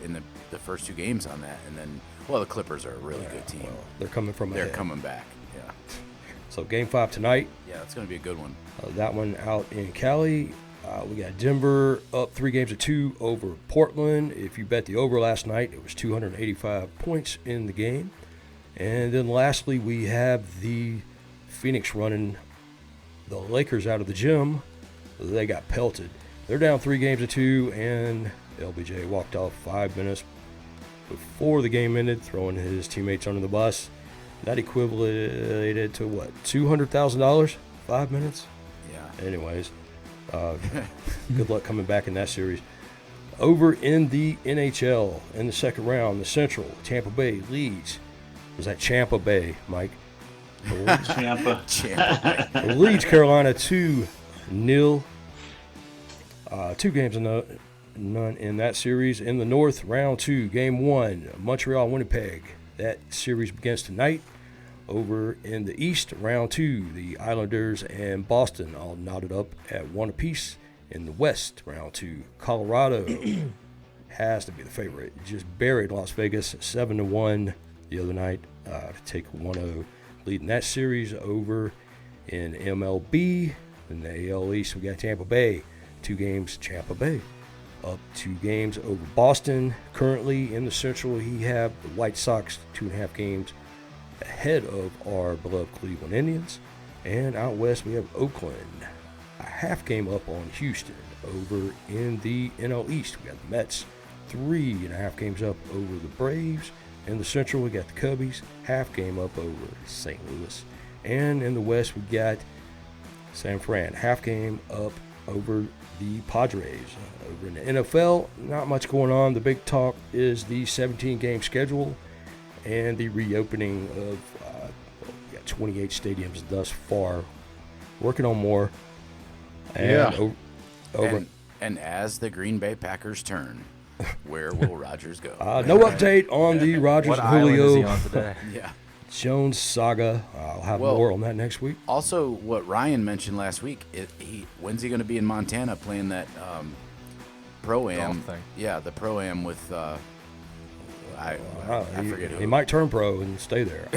in the first 2 games on that, and then the Clippers are a really good team. Well, they're coming from ahead. They're coming back. Yeah. So Game 5 tonight. Yeah, it's going to be a good one. That one out in Cali. We got Denver up 3-2 over Portland. If you bet the over last night, it was 285 points in the game. And then lastly, we have the Phoenix running the Lakers out of the gym. They got pelted. They're down 3-2, and LBJ walked off 5 minutes before the game ended, throwing his teammates under the bus. That equated to what, $200,000? 5 minutes? Yeah. Anyways, good luck coming back in that series. Over in the NHL, in the second round, the Central, Tampa Bay leads. Was that Champa Bay, Mike? Champa. Leads Carolina 2-0. 2 games none in that series. In the North, round 2, game 1, Montreal, Winnipeg. That series begins tonight. Over in the East, round 2, the Islanders and Boston all knotted up at 1 apiece. In the West, round 2, Colorado has to be the favorite. Just buried Las Vegas 7-1 the other night to take 1-0 lead in that series. Over in MLB. In the AL East, we got Tampa Bay. 2 games, Tampa Bay. Up 2 games over Boston. Currently in the Central, we have the White Sox 2.5 games ahead of our beloved Cleveland Indians. And out west, we have Oakland, a half game up on Houston. Over in the NL East, we got the Mets 3.5 games up over the Braves. In the Central, we got the Cubbies, half game up over St. Louis. And in the West, we got San Fran, half game up over the Padres. Over in the NFL, not much going on. The big talk is the 17-game schedule and the reopening of we got 28 stadiums thus far. Working on more. And over. And as the Green Bay Packers turn, where will Rodgers go? No update on the Rodgers What island is he Julio on today? Yeah. Jones saga. I'll have more on that next week. Also, what Ryan mentioned last week, when's he going to be in Montana playing that Pro-Am thing? Yeah, the Pro-Am with I forget who. He might turn pro and stay there.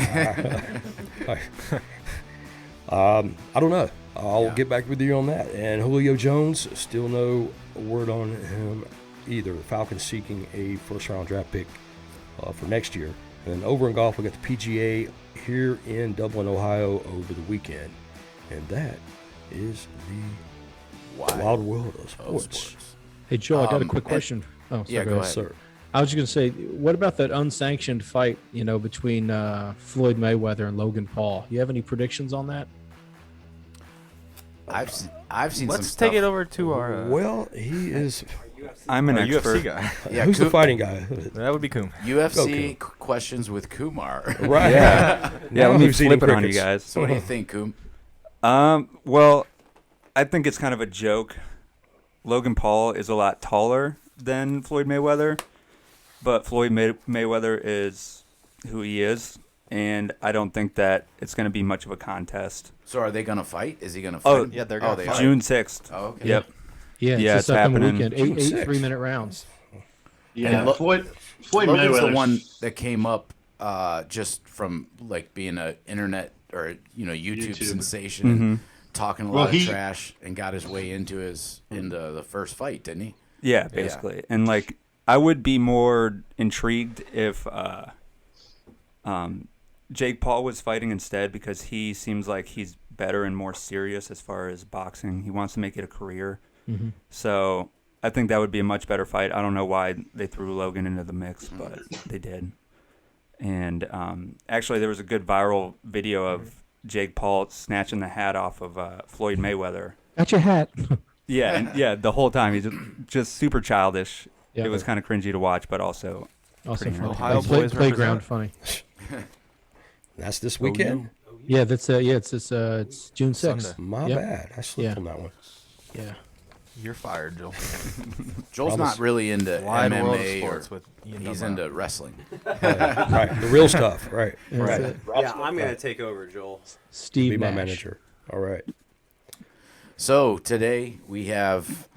I don't know. I'll get back with you on that. And Julio Jones, still no word on him either. The Falcons seeking a first-round draft pick for next year. And over in golf, we got the PGA here in Dublin, Ohio over the weekend. And that is the wild world of sports. Hey, Joe, I got a quick question. Oh, sorry, go ahead. Sir. I was just going to say, what about that unsanctioned fight, between Floyd Mayweather and Logan Paul? You have any predictions on that? I've seen Let's some take stuff. it over to our. Well, he is. I'm an expert. UFC guy. Yeah, Who's the fighting guy? That would be Coom. UFC questions with Kumar. Right. Yeah, let me Who's eating flip it on you crickets? guys. So what do you think, Kum? Well, I think it's kind of a joke. Logan Paul is a lot taller than Floyd Mayweather, but Floyd Mayweather is who he is, and I don't think that it's going to be much of a contest. So are they going to fight? Is he going to fight? Oh, yeah, they're gonna they fight. are. June 6th. Oh, okay. Yep. Yeah, Yeah, it's it's this upcoming happening. weekend. June Eight 6th. 3-minute rounds. Yeah, And Floyd Logan's Mayweather. the one that came up just from like being an internet or YouTube sensation, and talking a lot of trash, and got his way into the first fight, didn't he? Yeah, basically. And like I would be more intrigued if Jake Paul was fighting instead, because he seems like he's better and more serious as far as boxing. He wants to make it a career. Mm-hmm. So I think that would be a much better fight. I don't know why they threw Logan into the mix, but they did. And actually, there was a good viral video of Jake Paul snatching the hat off of Floyd Mayweather. Got your hat. Yeah, the whole time. He's just super childish. Yeah, It was kind of cringy to watch, but also also pretty funny. Ohio Like, boys playground represent. funny. That's this weekend? Yeah, it's June 6th. Sunday. My Yep. bad. I slipped Yeah. on that one. Yeah. You're fired, Joel. Joel's not really into Wide world of MMA sports or with Ian he's Dunlap. into wrestling. Right, the real stuff. Right. That's it. Yeah, I'm gonna take over, Joel. Steve Be my Nash. manager. All right. So today we have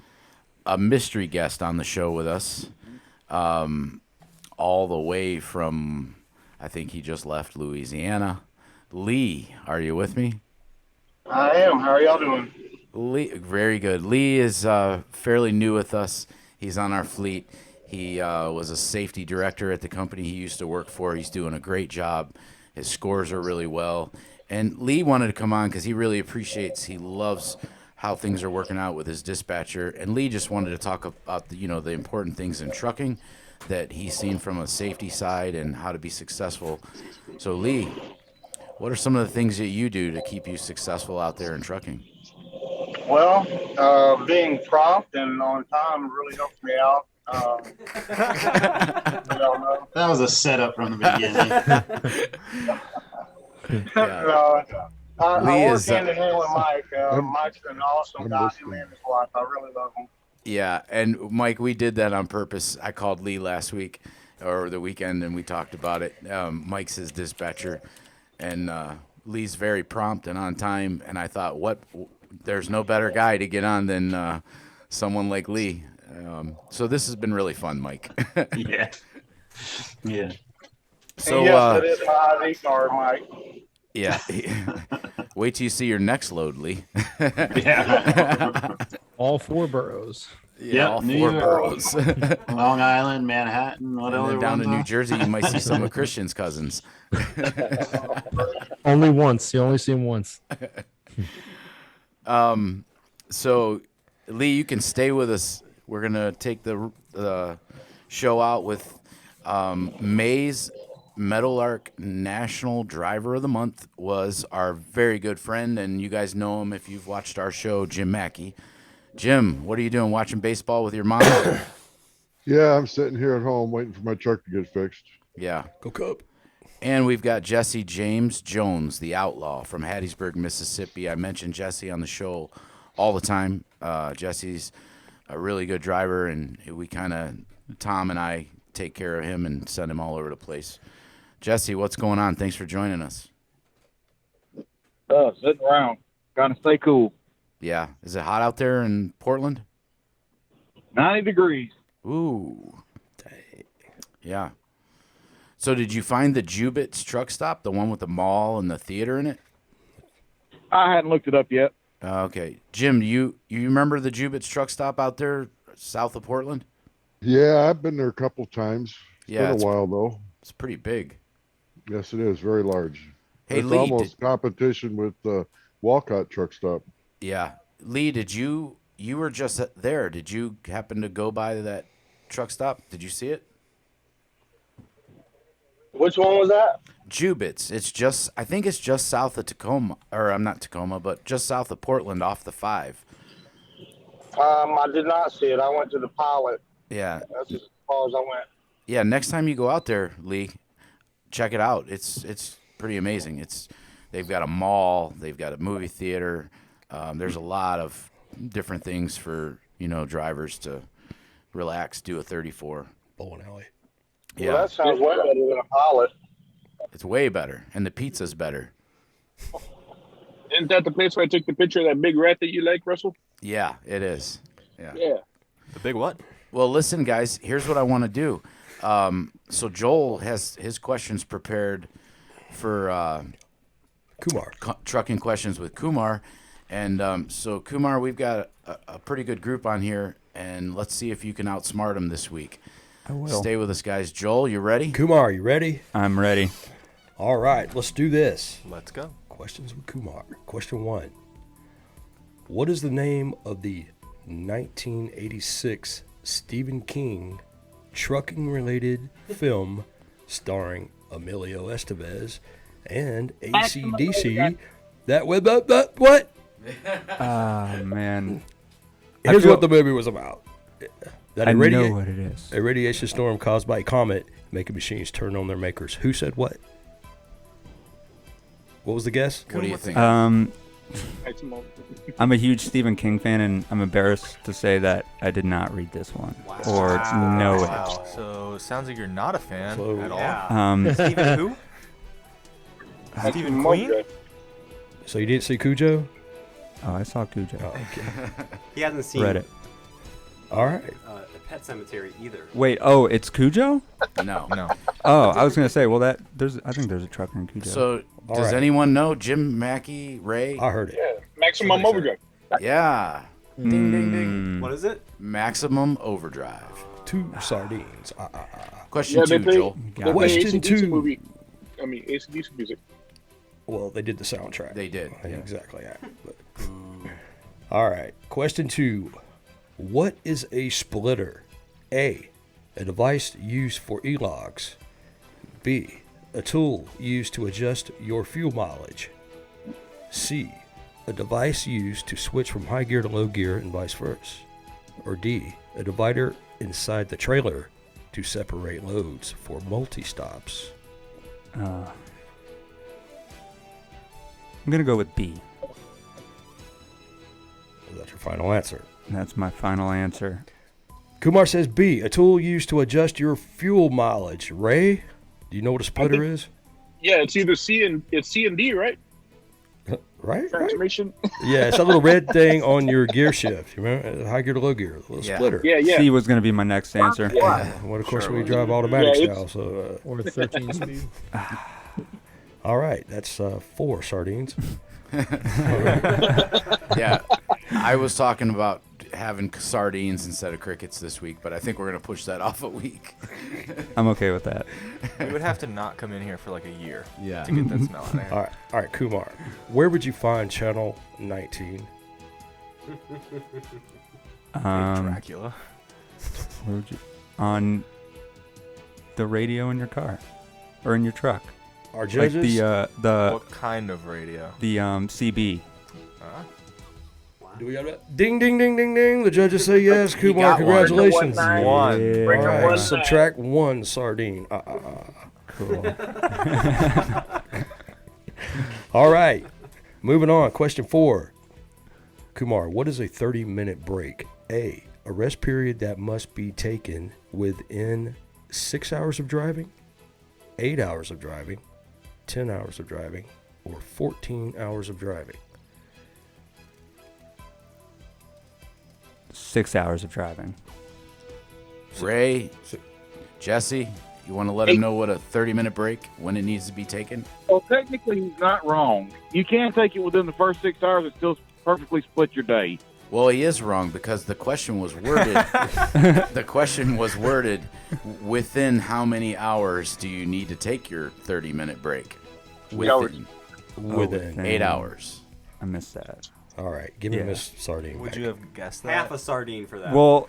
a mystery guest on the show with us, all the way from, I think he just left Louisiana. Lee, are you with me? I am. How are y'all doing? Lee, very good. Lee is fairly new with us. He's on our fleet. He was a safety director at the company he used to work for. He's doing a great job. His scores are really well. And Lee wanted to come on because he really appreciates, he loves how things are working out with his dispatcher. And Lee just wanted to talk about the important things in trucking that he's seen from a safety side and how to be successful. So Lee, what are some of the things that you do to keep you successful out there in trucking? Well, being prompt and on time really helps me out. You know, That was a setup from the beginning. I Lee work is, hand in hand with Mike. Mike's an awesome guy. Him and his wife. I really love him. Yeah, and Mike, we did that on purpose. I called Lee last week or the weekend, and we talked about it. Mike's his dispatcher, and Lee's very prompt and on time. And I thought, there's no better guy to get on than someone like Lee. So this has been really fun, Mike. Yeah. Yeah. So And yes, it is my ID card, Mike. yeah, wait till you see your next load, Lee. Yeah. All 4 boroughs. Yeah, all New 4 York, boroughs. Long Island, Manhattan, what And other then down ones in New are? Jersey, you might see some of Christian's cousins. Only once. You only see him once. So, Lee, you can stay with us. We're gonna take the show out with May's Meadowlark National Driver of the Month was our very good friend, and you guys know him if you've watched our show, Jim Mackey. Jim, what are you doing? Watching baseball with your mom? Yeah, I'm sitting here at home waiting for my truck to get fixed. Yeah. Go Cub. And we've got Jesse James Jones, the outlaw from Hattiesburg, Mississippi. I mention Jesse on the show all the time. Jesse's a really good driver, and Tom and I take care of him and send him all over the place. Jesse, what's going on? Thanks for joining us. Sitting around, trying to stay cool. Yeah. Is it hot out there in Portland? 90 degrees. Ooh. Yeah. So did you find the Jubit's truck stop, the one with the mall and the theater in it? I hadn't looked it up yet. Okay. Jim, you remember the Jubit's truck stop out there south of Portland? Yeah, I've been there a couple times. Yeah, It's been a while though. It's pretty big. Yes, it is very large. Hey, it's Lee, almost competition with the Walcott truck stop. Yeah. Lee, you were just there. Did you happen to go by that truck stop? Did you see it? Which one was that? Jubit's. I think it's just south of Tacoma, or I'm not Tacoma, but just south of Portland off the 5. I did not see it. I went to the pilot. Yeah. That's as far as I went. Yeah, next time you go out there, Lee, check it out. It's pretty amazing. They've got a mall, they've got a movie theater. There's a lot of different things for drivers to relax, do a 34. Bowling alley. Yeah, Well, that sounds way better than a pilot. it's way better, and the pizza's better. Isn't that the place where I took the picture of that big rat that you like, Russell? Yeah, it is. Yeah. Yeah. The big what? Well, listen, guys. Here's what I want to do. So Joel has his questions prepared for Kumar. trucking questions with Kumar. And so, Kumar, we've got a pretty good group on here, and let's see if you can outsmart them this week. I will. Stay with us, guys. Joel, you ready? Kumar, you ready? I'm ready. All right, let's do this. Let's go. Questions with Kumar. Question 1. What is the name of the 1986 Stephen King trucking-related film starring Emilio Estevez and AC/DC? What? Ah, man. Here's what the movie was about. That I know what it is. a radiation storm caused by a comet making machines turn on their makers. Who said what? What was the guess? What do you think? maximum. I'm a huge Stephen King fan, and I'm embarrassed to say that I did not read this one or know it. Wow. So it sounds like you're not a fan So- at all. Yeah. Stephen who? Stephen Queen? So you didn't see Cujo? Oh, I saw Cujo. Oh, okay. He hasn't seen Read it. All right. The Pet Cemetery either. Wait, oh, it's Cujo? No. No. Oh, I was gonna say, well, I think there's a trucker in Cujo. So, All does right. anyone know Jim Mackey, Ray? I heard it. Yeah, maximum overdrive. Yeah. Ding, ding, ding. What is it? Maximum Overdrive. 2 sardines. Question Yeah, two, they play, Joel. they play Question AC/DC 2. movie. I mean, AC/DC music. Well, they did the soundtrack. They did. Yeah, exactly. Yeah. But- all right. Question 2. What is a splitter? A device used for e-logs. B, a tool used to adjust your fuel mileage. C, a device used to switch from high gear to low gear and vice versa. Or D, a divider inside the trailer to separate loads for multi-stops. I'm gonna go with B. Is that your final answer? That's my final answer. Kumar says B, a tool used to adjust your fuel mileage. Ray, do you know what a splitter is? Yeah, it's either C and D, right? Right? Transformation. Yeah, it's a little red thing on your gear shift. You remember? High gear to low gear, a little splitter. Yeah. C was gonna be my next answer. Well, of course, we drive automatic Yeah, now, so. Or 13 speed. All right, that's 4 sardines. Yeah. I was talking about having sardines instead of crickets this week, but I think we're going to push that off a week. I'm okay with that. We would have to not come in here for like a year Yeah. to get that smell out of here. All right, Kumar. Where would you find channel 19? Dracula. Where would you, on the radio in your car or in your truck? Our Like judges. the What kind of radio? CB. Do we have that? Ding, ding, ding, ding, ding. The judges say yes. Kumar, got one. congratulations. One. All right, one. subtract 1 sardine. Cool. All right, moving on. Question 4. Kumar, what is a 30-minute break? A rest period that must be taken within 6 hours of driving, 8 hours of driving, 10 hours of driving, or 14 hours of driving. 6 hours of driving. Ray, Jesse, you want to let him know what a 30-minute break, when it needs to be taken? Well, technically, he's not wrong. You can take it within the first 6 hours and still perfectly split your day. Well, he is wrong because the question was worded. The question was worded within how many hours do you need to take your 30-minute break? Within Within 8 hours. I missed that. All right, give me Yeah. Miss Sardine. Would back. you have guessed that? Half a sardine for that. Well,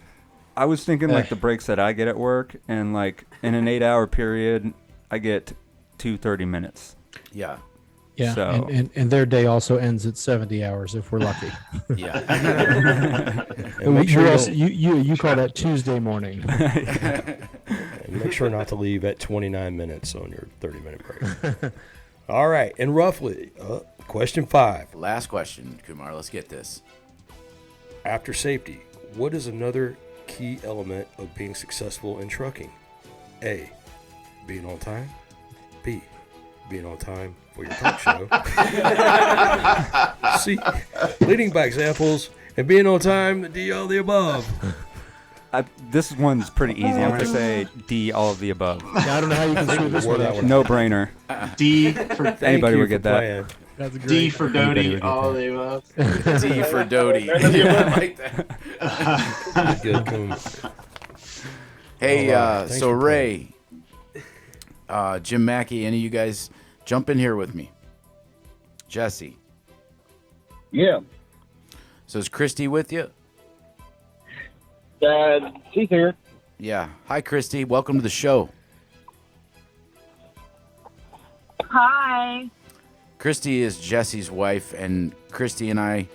I was thinking like the breaks that I get at work, and like in an 8-hour period, I get 2 30 minutes. Yeah. Yeah, So- and their day also ends at 70 hours if we're lucky. Yeah. And make sure you call that Tuesday morning. and make sure not to leave at 29 minutes on your 30-minute break. All right, and roughly, question 5. Last question, Kumar. Let's get this. After safety, what is another key element of being successful in trucking? A, being on time. B, being on time for your talk show. C, leading by examples and being on time. D, all the above. This one's pretty easy. I'm going to say D, all of the above. I don't know how you can screw this one up. No brainer. D for Anybody you would get for that. playing. That's great. D for Anybody Doty. would get All that. the above. D for Doty. Yeah, I like that. Good, cool. Hey, All right, thanks so for Ray, Jim Mackey, any of you guys jump in here with me? Jesse. Yeah. So is Christy with you? She's here. Yeah. Hi, Christy. Welcome to the show. Hi. Christy is Jesse's wife, and Christy and I,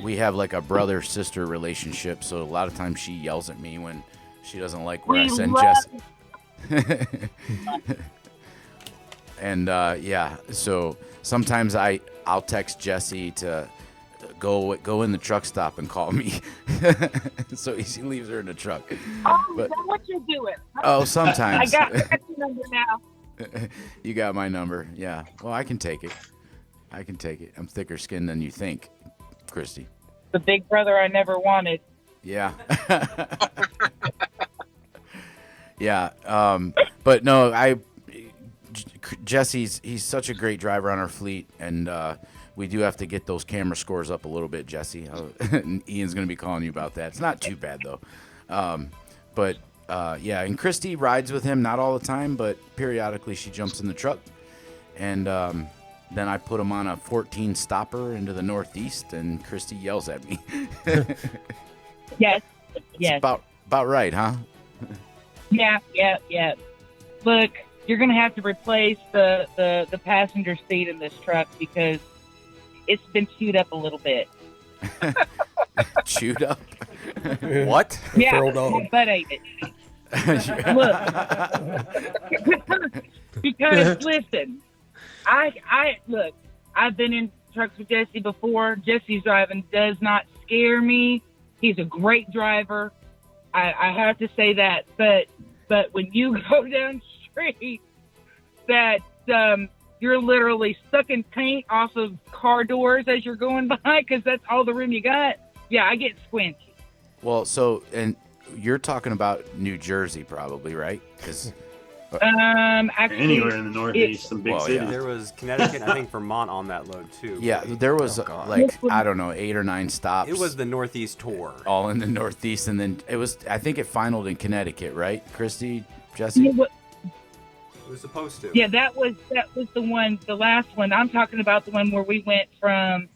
we have like a brother-sister relationship, so a lot of times she yells at me when she doesn't like where I send Jesse. And, yeah, so sometimes I I'll text Jesse to go in the truck stop and call me. So he leaves her in the truck. Oh, But- is that what you're doing? Oh, sometimes. I got your number now. You got my number. Yeah. Well, I can take it. I'm thicker skinned than you think, Christy. The big brother I never wanted. Yeah. Yeah. But no, Jesse's he's such a great driver on our fleet, and we do have to get those camera scores up a little bit, Jesse. Ian's going to be calling you about that. It's not too bad though. But yeah, and Christy rides with him, not all the time, but periodically she jumps in the truck, and then I put him on a 14 stopper into the Northeast, and Christy yells at me. Yes. Yes. About right, huh? Yeah. Look, you're going to have to replace the passenger seat in this truck because it's been chewed up a little bit. Chewed up? What? Yeah, Feral dog. my butt ate it. Look, because listen, I look. I've been in trucks with Jesse before. Jesse's driving does not scare me. He's a great driver. I have to say that. But when you go down street, that you're literally sucking paint off of car doors as you're going by because that's all the room you got. Yeah, I get squinchy. Well, and you're talking about New Jersey, probably, right? 'Cause, Actually, Anywhere in the Northeast, some big cities. There was Connecticut, I think Vermont on that load too. yeah, there was I don't know, 8 or 9 stops. It was the Northeast tour. all in the Northeast, and then I think it finaled in Connecticut, right, Christy, Jesse? Yeah, It was supposed to. yeah, that was the one, the last one. I'm talking about the one where we went from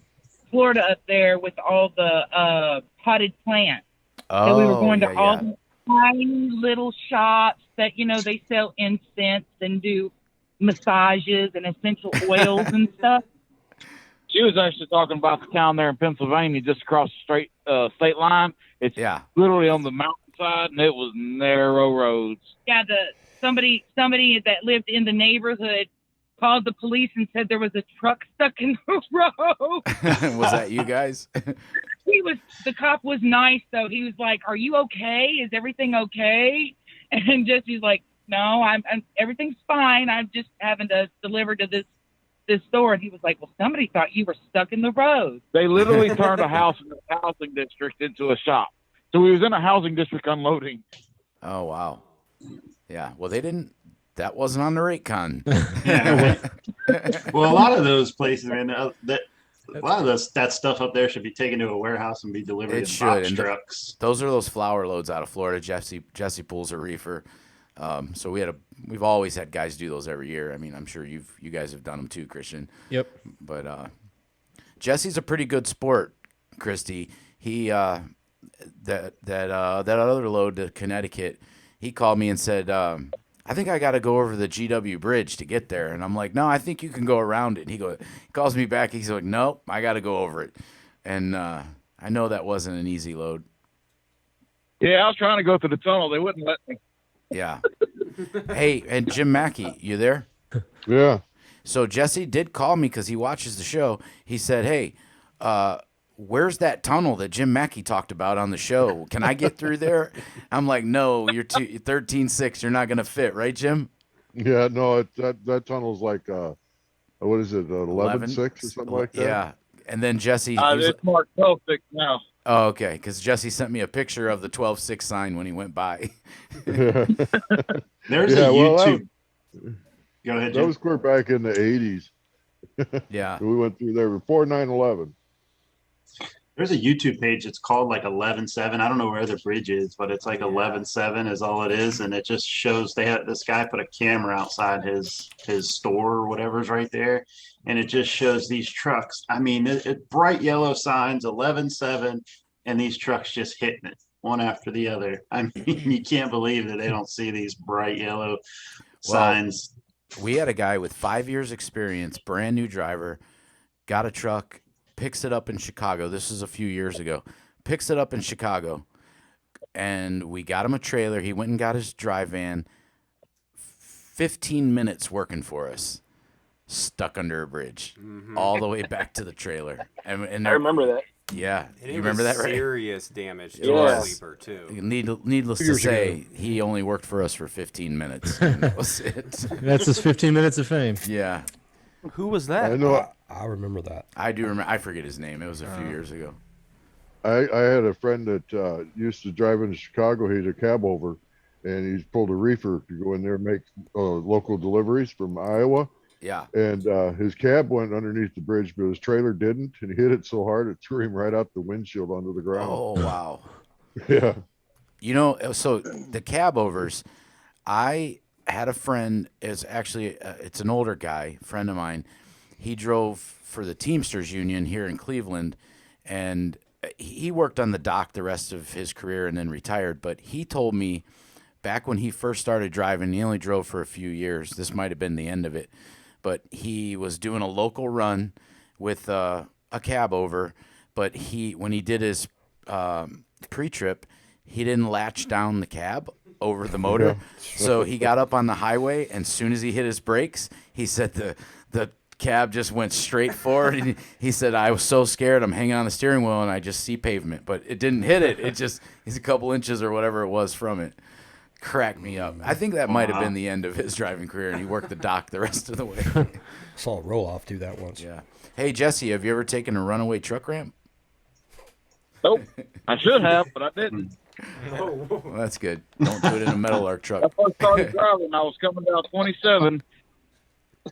Florida up there with all the potted plants. Oh, So we were going to yeah, all yeah. the tiny little shops that, they sell incense and do massages and essential oils and stuff. She was actually talking about the town there in Pennsylvania, just across the state line. It's literally on the mountainside, and it was narrow roads. Yeah, somebody that lived in the neighborhood called the police and said there was a truck stuck in the road. Was that you guys? The cop was nice though. He was like, "Are you okay? Is everything okay?" And Jesse's like, "No, I'm everything's fine. I'm just having to deliver to this store." And he was like, "Well, somebody thought you were stuck in the road." They literally turned a house in a housing district into a shop. So we was in a housing district unloading. Oh, wow. Yeah, well, that wasn't on the rate con. Yeah. Well, a lot of those places, man, a lot of that stuff up there should be taken to a warehouse and be delivered It in should. box And trucks. those are those flower loads out of Florida. Jesse pulls a reefer. So we've always had guys do those every year. I mean, I'm sure you guys have done them too, Christian. Yep. But Jesse's a pretty good sport, Christy. He that other load to Connecticut, he called me and said, I think I got to go over the GW Bridge to get there. And I'm like, no, I think you can go around it. And he calls me back. He's like, nope, I got to go over it. And I know that wasn't an easy load. Yeah, I was trying to go through the tunnel. They wouldn't let me. Yeah. Hey, and Jim Mackey, you there? Yeah. So Jesse did call me because he watches the show. He said, hey, where's that tunnel that Jim Mackey talked about on the show? Can I get through there? I'm like, no, you're 13.6. You're not going to fit, right, Jim? Yeah, no, that tunnel's like, what is it, 11.6 or something like that? Yeah. And then Jesse. It's marked 12.6 now. Oh, okay, because Jesse sent me a picture of the 12.6 sign when he went by. There's a YouTube. Go ahead, Jim. That was clear back in the 80s. Yeah. We went through there before 9/11. There's a YouTube page. It's called like 11.7. I don't know where the bridge is, but it's like 11.7 is all it is, and it just shows this guy put a camera outside his store or whatever's right there, and it just shows these trucks. I mean, it bright yellow signs, 11.7, and these trucks just hitting it one after the other. I mean, you can't believe that they don't see these bright yellow signs. We had a guy with 5 years experience, brand new driver, got a truck, picks it up in Chicago. This is a few years ago. Picks it up in Chicago, and we got him a trailer. He went and got his drive van. 15 minutes working for us. stuck under a bridge all the way back to the trailer. And I remember that. Yeah, And you remember that, right? Serious damage to It the was. sleeper too. Needless to say, he only worked for us for 15 minutes. And that was it. That's his 15 minutes of fame. Yeah. Who was that? I know. I remember that. I do remember. I forget his name. It was a few years ago. I had a friend that used to drive into Chicago. He's a cab over, and he's pulled a reefer to go in there and make local deliveries from Iowa. Yeah. And his cab went underneath the bridge, but his trailer didn't, and he hit it so hard it threw him right out the windshield onto the ground. Oh, wow. Yeah. You know, so the cab overs, I had a friend, it's an older guy, friend of mine. He drove for the Teamsters Union here in Cleveland, and he worked on the dock the rest of his career and then retired. But he told me back when he first started driving, he only drove for a few years. This might have been the end of it. But he was doing a local run with a cab over. But when he did his pre-trip, he didn't latch down the cab over the motor. So he got up on the highway, and as soon as he hit his brakes, he said the cab just went straight forward. And he said, I was so scared. I'm hanging on the steering wheel, and I just see pavement. But it didn't hit it. He's a couple inches or whatever it was from it. Cracked me up. I think that might have been the end of his driving career, and he worked the dock the rest of the way. Saw a roll-off do that once. Yeah. Hey, Jesse, have you ever taken a runaway truck ramp? Nope. I should have, but I didn't. Well, that's good. Don't do it in a Metal Arc truck. I first started driving, I was coming down 27.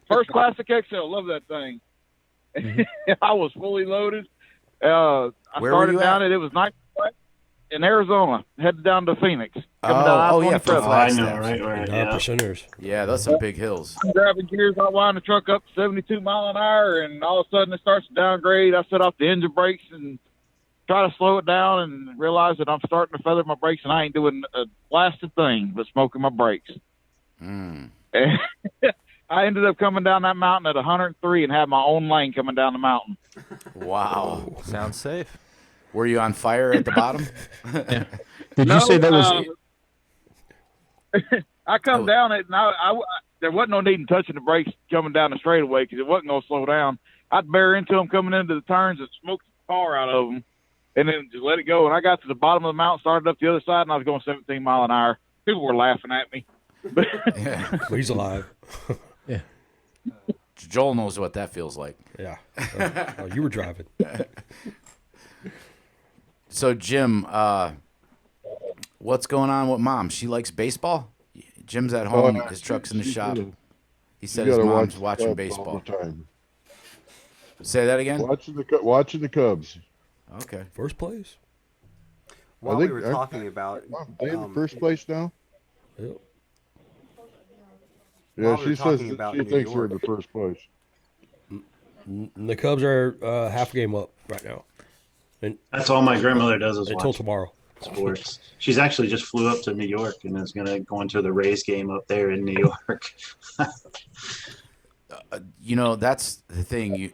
First Classic XL, love that thing. I was fully loaded. I Where started were you down at? it was night in Arizona, headed down to Phoenix. Coming down yeah, from I-27. Flagstaff. right, right. Nine Yeah. percenters. Yeah, that's some big hills. I'm grabbing gears, I wind the truck up to 72 mile an hour, and all of a sudden it starts to downgrade. I set off the engine brakes and try to slow it down and realize that I'm starting to feather my brakes, and I ain't doing a blasted thing but smoking my brakes. Mm. And I ended up coming down that mountain at 103 and had my own lane coming down the mountain. Wow. Sounds safe. Were you on fire at the bottom? Did you say that was? I come down it, and I there wasn't no need in touching the brakes coming down the straightaway because it wasn't going to slow down. I'd bear into them coming into the turns and smoke the car out of them, and then just let it go. And I got to the bottom of the mountain, started up the other side, and I was going 17 mile an hour. People were laughing at me. Yeah. He's alive. Yeah. Joel knows what that feels like. Yeah. Oh, you were driving. So, Jim, what's going on with Mom? She likes baseball? Jim's at home. His truck's in the shop. He said his mom's watching baseball. All the time. Say that again? Watching the Cubs. Okay. First place. While we were talking about they in first place now. Yep. Yeah, While we she were says talking that about she New thinks we're York. in the first place. The Cubs are half a game up right now. And That's all my grandmother does is until watch tomorrow. sports. She's actually just flew up to New York and is going to go into the Rays game up there in New York. You know, that's the thing.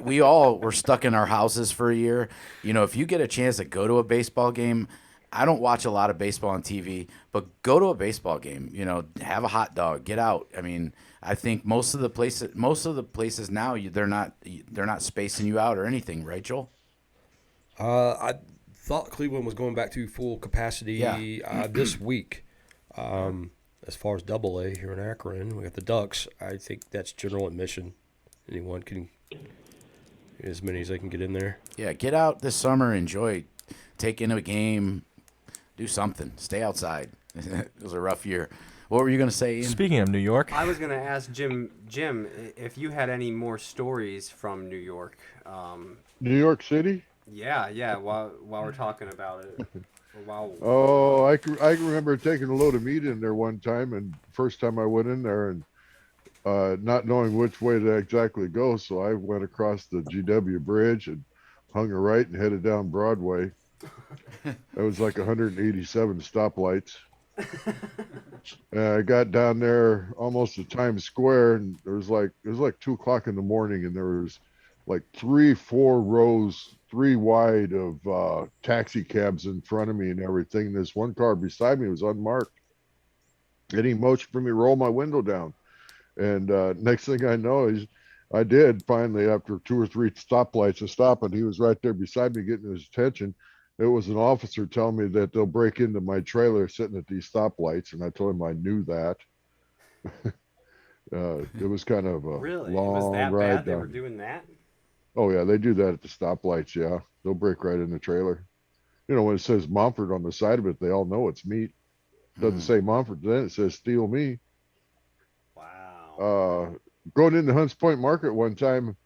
We all were stuck in our houses for a year. You know, if you get a chance to go to a baseball game, I don't watch a lot of baseball on TV, but go to a baseball game. You know, have a hot dog, get out. I mean, I think most of the places now they're not spacing you out or anything, right, Joel? I thought Cleveland was going back to full capacity this week. As far as Double A here in Akron, we got the Ducks. I think that's general admission. Anyone can, as many as they can get in there. Yeah, get out this summer, enjoy, take in a game, do something, stay outside. It was a rough year. What were you going to say, Ian? Speaking of New York, I was going to ask Jim, if you had any more stories from New York. New York City? Yeah. While we're talking about it. Oh, I can remember taking a load of meat in there one time, and first time I went in there and not knowing which way to exactly go, so I went across the GW Bridge and hung a right and headed down Broadway. It was like 187 stoplights. And I got down there almost to Times Square, and it was like 2:00 in the morning, and there was like 3-4 rows, 3 wide of taxi cabs in front of me and everything. And this one car beside me was unmarked, and he motioned for me to roll my window down. And next thing I know, I did finally, after 2 or 3 stoplights to stop, and he was right there beside me getting his attention. It was an officer telling me that they'll break into my trailer sitting at these stoplights, and I told him I knew that. It was kind of a Really? long Was that ride bad? They down. were doing that? Oh yeah, they do that at the stoplights. Yeah, they'll break right in the trailer. You know, when it says Mumford on the side of it, they all know it's meat. It doesn't say Mumford, then it says Steal Me. Wow. Going into Hunts Point Market one time,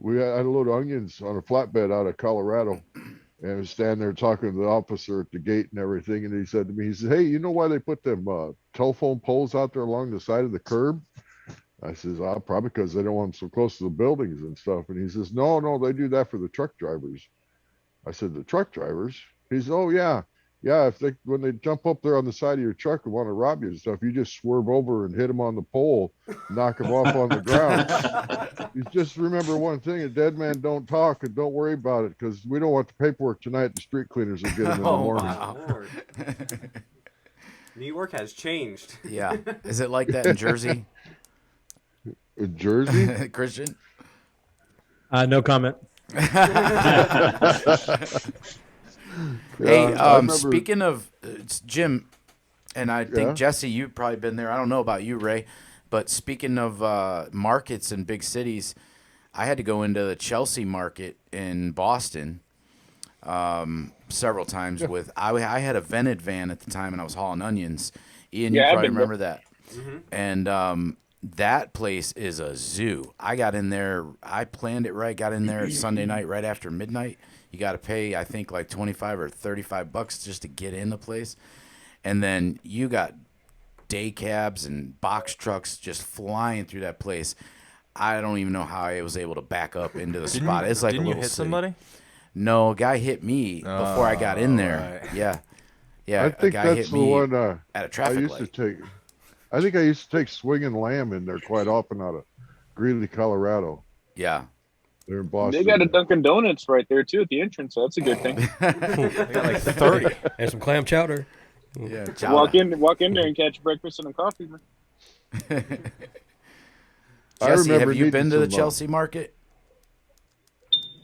I had a load of onions on a flatbed out of Colorado, and I was standing there talking to the officer at the gate and everything, and he said to me, he said, "Hey, you know why they put them telephone poles out there along the side of the curb?" I says, "Probably because they don't want them so close to the buildings and stuff." And he says, No, they do that for the truck drivers." I said, "The truck drivers?" He says, "Oh yeah. Yeah, when they jump up there on the side of your truck and want to rob you and stuff, you just swerve over and hit them on the pole, knock them off on the ground. You just remember one thing: a dead man don't talk, and don't worry about it, because we don't want the paperwork tonight. The street cleaners will get them in the morning." Wow. Lord. New York has changed. Yeah. Is it like that in Jersey? In Jersey? Christian? No comment. Hey, remember- speaking of it's Jim, and I think Jesse, you've probably been there. I don't know about you, Ray, but speaking of markets in big cities, I had to go into the Chelsea market in Boston several times with. I had a vented van at the time, and I was hauling onions. Ian, you probably remember that. Mm-hmm. And that place is a zoo. I got in there. I planned it right. Got in there Sunday night right after midnight. You got to pay, I think, like $25 or $35 just to get in the place. And then you got day cabs and box trucks just flying through that place. I don't even know how I was able to back up into the spot. It's like didn't a little you hit city. somebody? No, a guy hit me before I got in there. Right. Yeah. Yeah, I think a guy that's hit the me one at a I traffic used light. to take. I think I used to take Swinging Lamb in there quite often out of Greeley, Colorado. Yeah. They're in Boston. They got a Dunkin' Donuts right there too at the entrance, so that's a good thing. They got like 30. And some clam chowder. Yeah. walk in there and catch breakfast and a coffee, man. Jesse, remember have you needing been to the some, Chelsea market?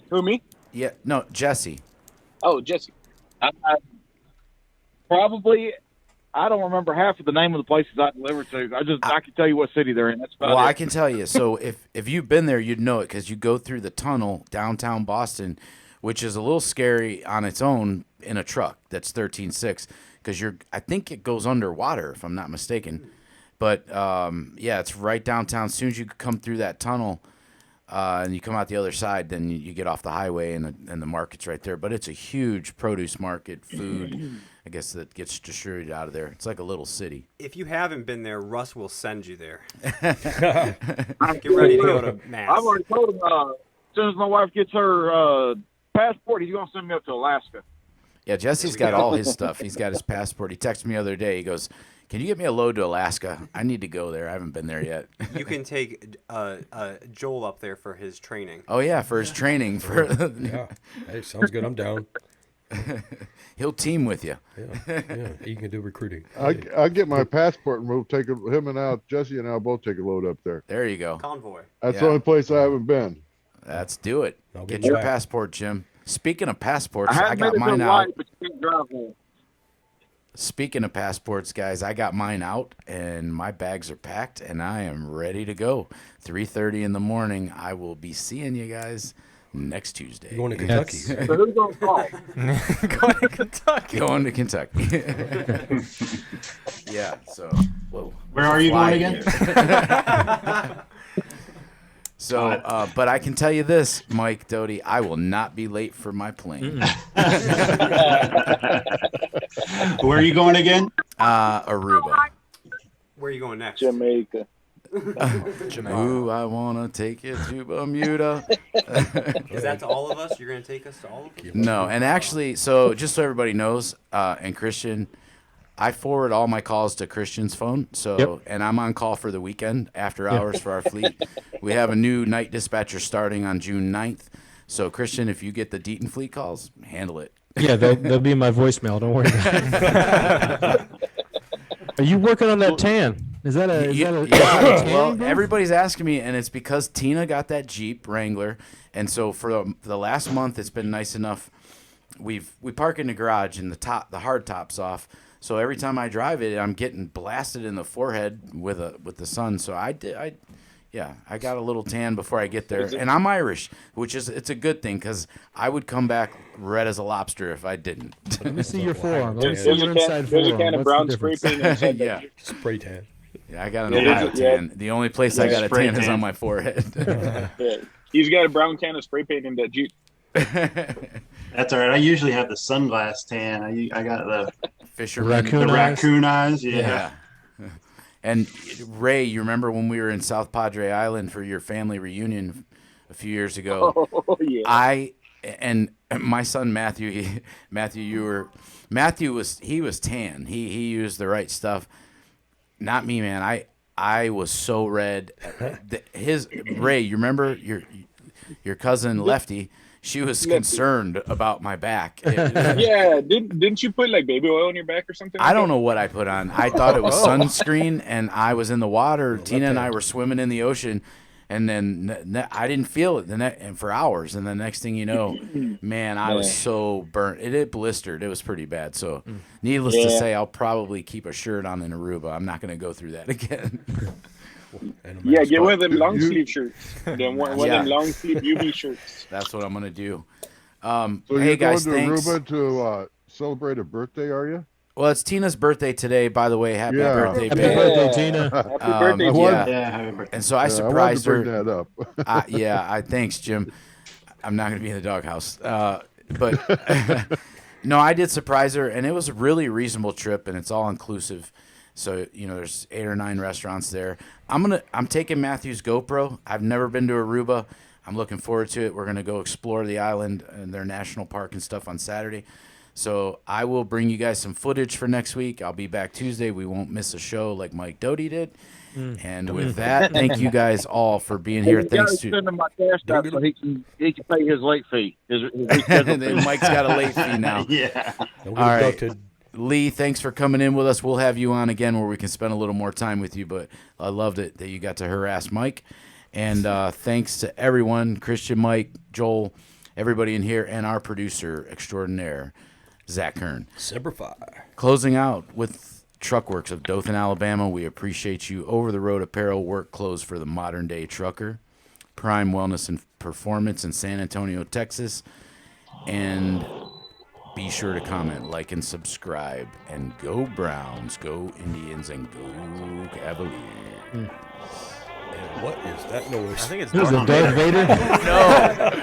Who, me? Yeah. No, Jesse. Oh, Jesse. Probably, I don't remember half of the name of the places I delivered to. I can tell you what city they're in. That's about Well, it. I can tell you. So if you've been there, you'd know it because you go through the tunnel downtown Boston, which is a little scary on its own in a truck that's 13.6 because I think it goes underwater if I'm not mistaken. But yeah, it's right downtown. As soon as you come through that tunnel and you come out the other side, then you get off the highway and the market's right there. But it's a huge produce market, food. I guess that gets distributed out of there. It's like a little city. If you haven't been there, Russ will send you there. Get ready to go to Mass. I've already told him as soon as my wife gets her passport, he's going to send me up to Alaska. Yeah, Jesse's got all his stuff. He's got his passport. He texted me the other day. He goes, "Can you get me a load to Alaska? I need to go there. I haven't been there yet." You can take Joel up there for his training. Oh yeah, for his training. Yeah. Hey, sounds good. I'm down. He'll team with you. Yeah. He can do recruiting. I'll get my passport and we'll take him and Jesse and I'll both take a load up there. There you go. Convoy. That's the only place I haven't been. Let's do it. I'll Get get your back. passport, Jim. Speaking of passports, I I haven't got made it to mine Hawaii, out. but you can't drive there. Speaking of passports, guys, I got mine out and my bags are packed and I am ready to go. 3:30 in the morning. I will be seeing you guys next Tuesday. Going to Kentucky. So who's going to call? Going to Kentucky. Going to Kentucky. Yeah. So, whoa. Where are you going again? So, but I can tell you this, Mike, Doty, I will not be late for my plane. Where are you going again? Aruba. Where are you going next? Jamaica. Ooh, I want to take you to Bermuda. Is that to all of us? You're going to take us to all of us? No, and actually, so just so everybody knows, and Christian, I forward all my calls to Christian's phone. So, and I'm on call for the weekend after hours for our fleet. We have a new night dispatcher starting on June 9th. So, Christian, if you get the Deaton fleet calls, handle it. Yeah, they'll be in my voicemail. Don't worry about it. Are you working on that tan? Is that a Yeah, tanning well, booth? everybody's asking me, and it's because Tina got that Jeep Wrangler, and so for the last month, it's been nice enough. We park in the garage, and the hard top's off, so every time I drive it, I'm getting blasted in the forehead with the sun. So I got a little tan before I get there, and I'm Irish, it's a good thing because I would come back red as a lobster if I didn't. Let me see your forearm. Let me see There's your a can, inside there's a forearm. can of What's brown the spray difference? paint inside that Yeah. Jeep. Spray tan. Yeah, I got an Yeah, Ohio tan. The only place I got a spray tan is tan. on my forehead. Yeah. He's got a brown can of spray paint in that Jeep. That's all right. I usually have the sunglass tan. I got the Fisherman. Raccoon the eyes? raccoon eyes. Yeah. Yeah. And Ray, you remember when we were in South Padre Island for your family reunion a few years ago? Oh yeah. And my son Matthew, Matthew was tan. He used the right stuff. Not me, man. I was so red. Ray, you remember your cousin Lefty? She was concerned about my back. Yeah. Didn't you put like baby oil on your back or something? I don't know what I put on. I thought it was sunscreen, and I was in the water. Tina and I were swimming in the ocean, and then I didn't feel it and for hours. And the next thing you know, man, I was so burnt. It blistered. It was pretty bad. So, needless to say, I'll probably keep a shirt on in Aruba. I'm not going to go through that again. Yeah, get one of them long sleeve shirts. Then one of them long sleeve UV shirts. That's what I'm going to do. So hey, you're guys, going to thanks. Aruba to celebrate a birthday, are you? Well, it's Tina's birthday today, by the way. Happy birthday, Happy babe. birthday, Tina. Happy birthday, Tina. Yeah, happy birthday. And so I I surprised wanted to her. bring that up. Thanks, Jim. I'm not going to be in the doghouse. But no, I did surprise her, and it was a really reasonable trip, and it's all inclusive. So, there's 8 or 9 restaurants there. I'm taking Matthew's GoPro. I've never been to Aruba. I'm looking forward to it. We're going to go explore the island and their national park and stuff on Saturday. So I will bring you guys some footage for next week. I'll be back Tuesday. We won't miss a show like Mike Doty did. And with that, thank you guys all for being here. Thanks to send him my cash out so he can pay his late fee. His rescheduled fee. Mike's got a late fee now. Yeah. Don't All get right. abducted. Lee, thanks for coming in with us. We'll have you on again where we can spend a little more time with you, but I loved it that you got to harass Mike. And thanks to everyone, Christian, Mike, Joel, everybody in here, and our producer extraordinaire, Zach Kern. Semper Fi. Closing out with Truckworx of Dothan, Alabama. We appreciate you. Over-the-road apparel, work clothes for the modern-day trucker. Prime Wellness and Performance in San Antonio, Texas. And be sure to comment, like, and subscribe. And go Browns, go Indians, and go Cavaliers. And what is that noise? I think it's Who's Darth it, Darth Vader? No.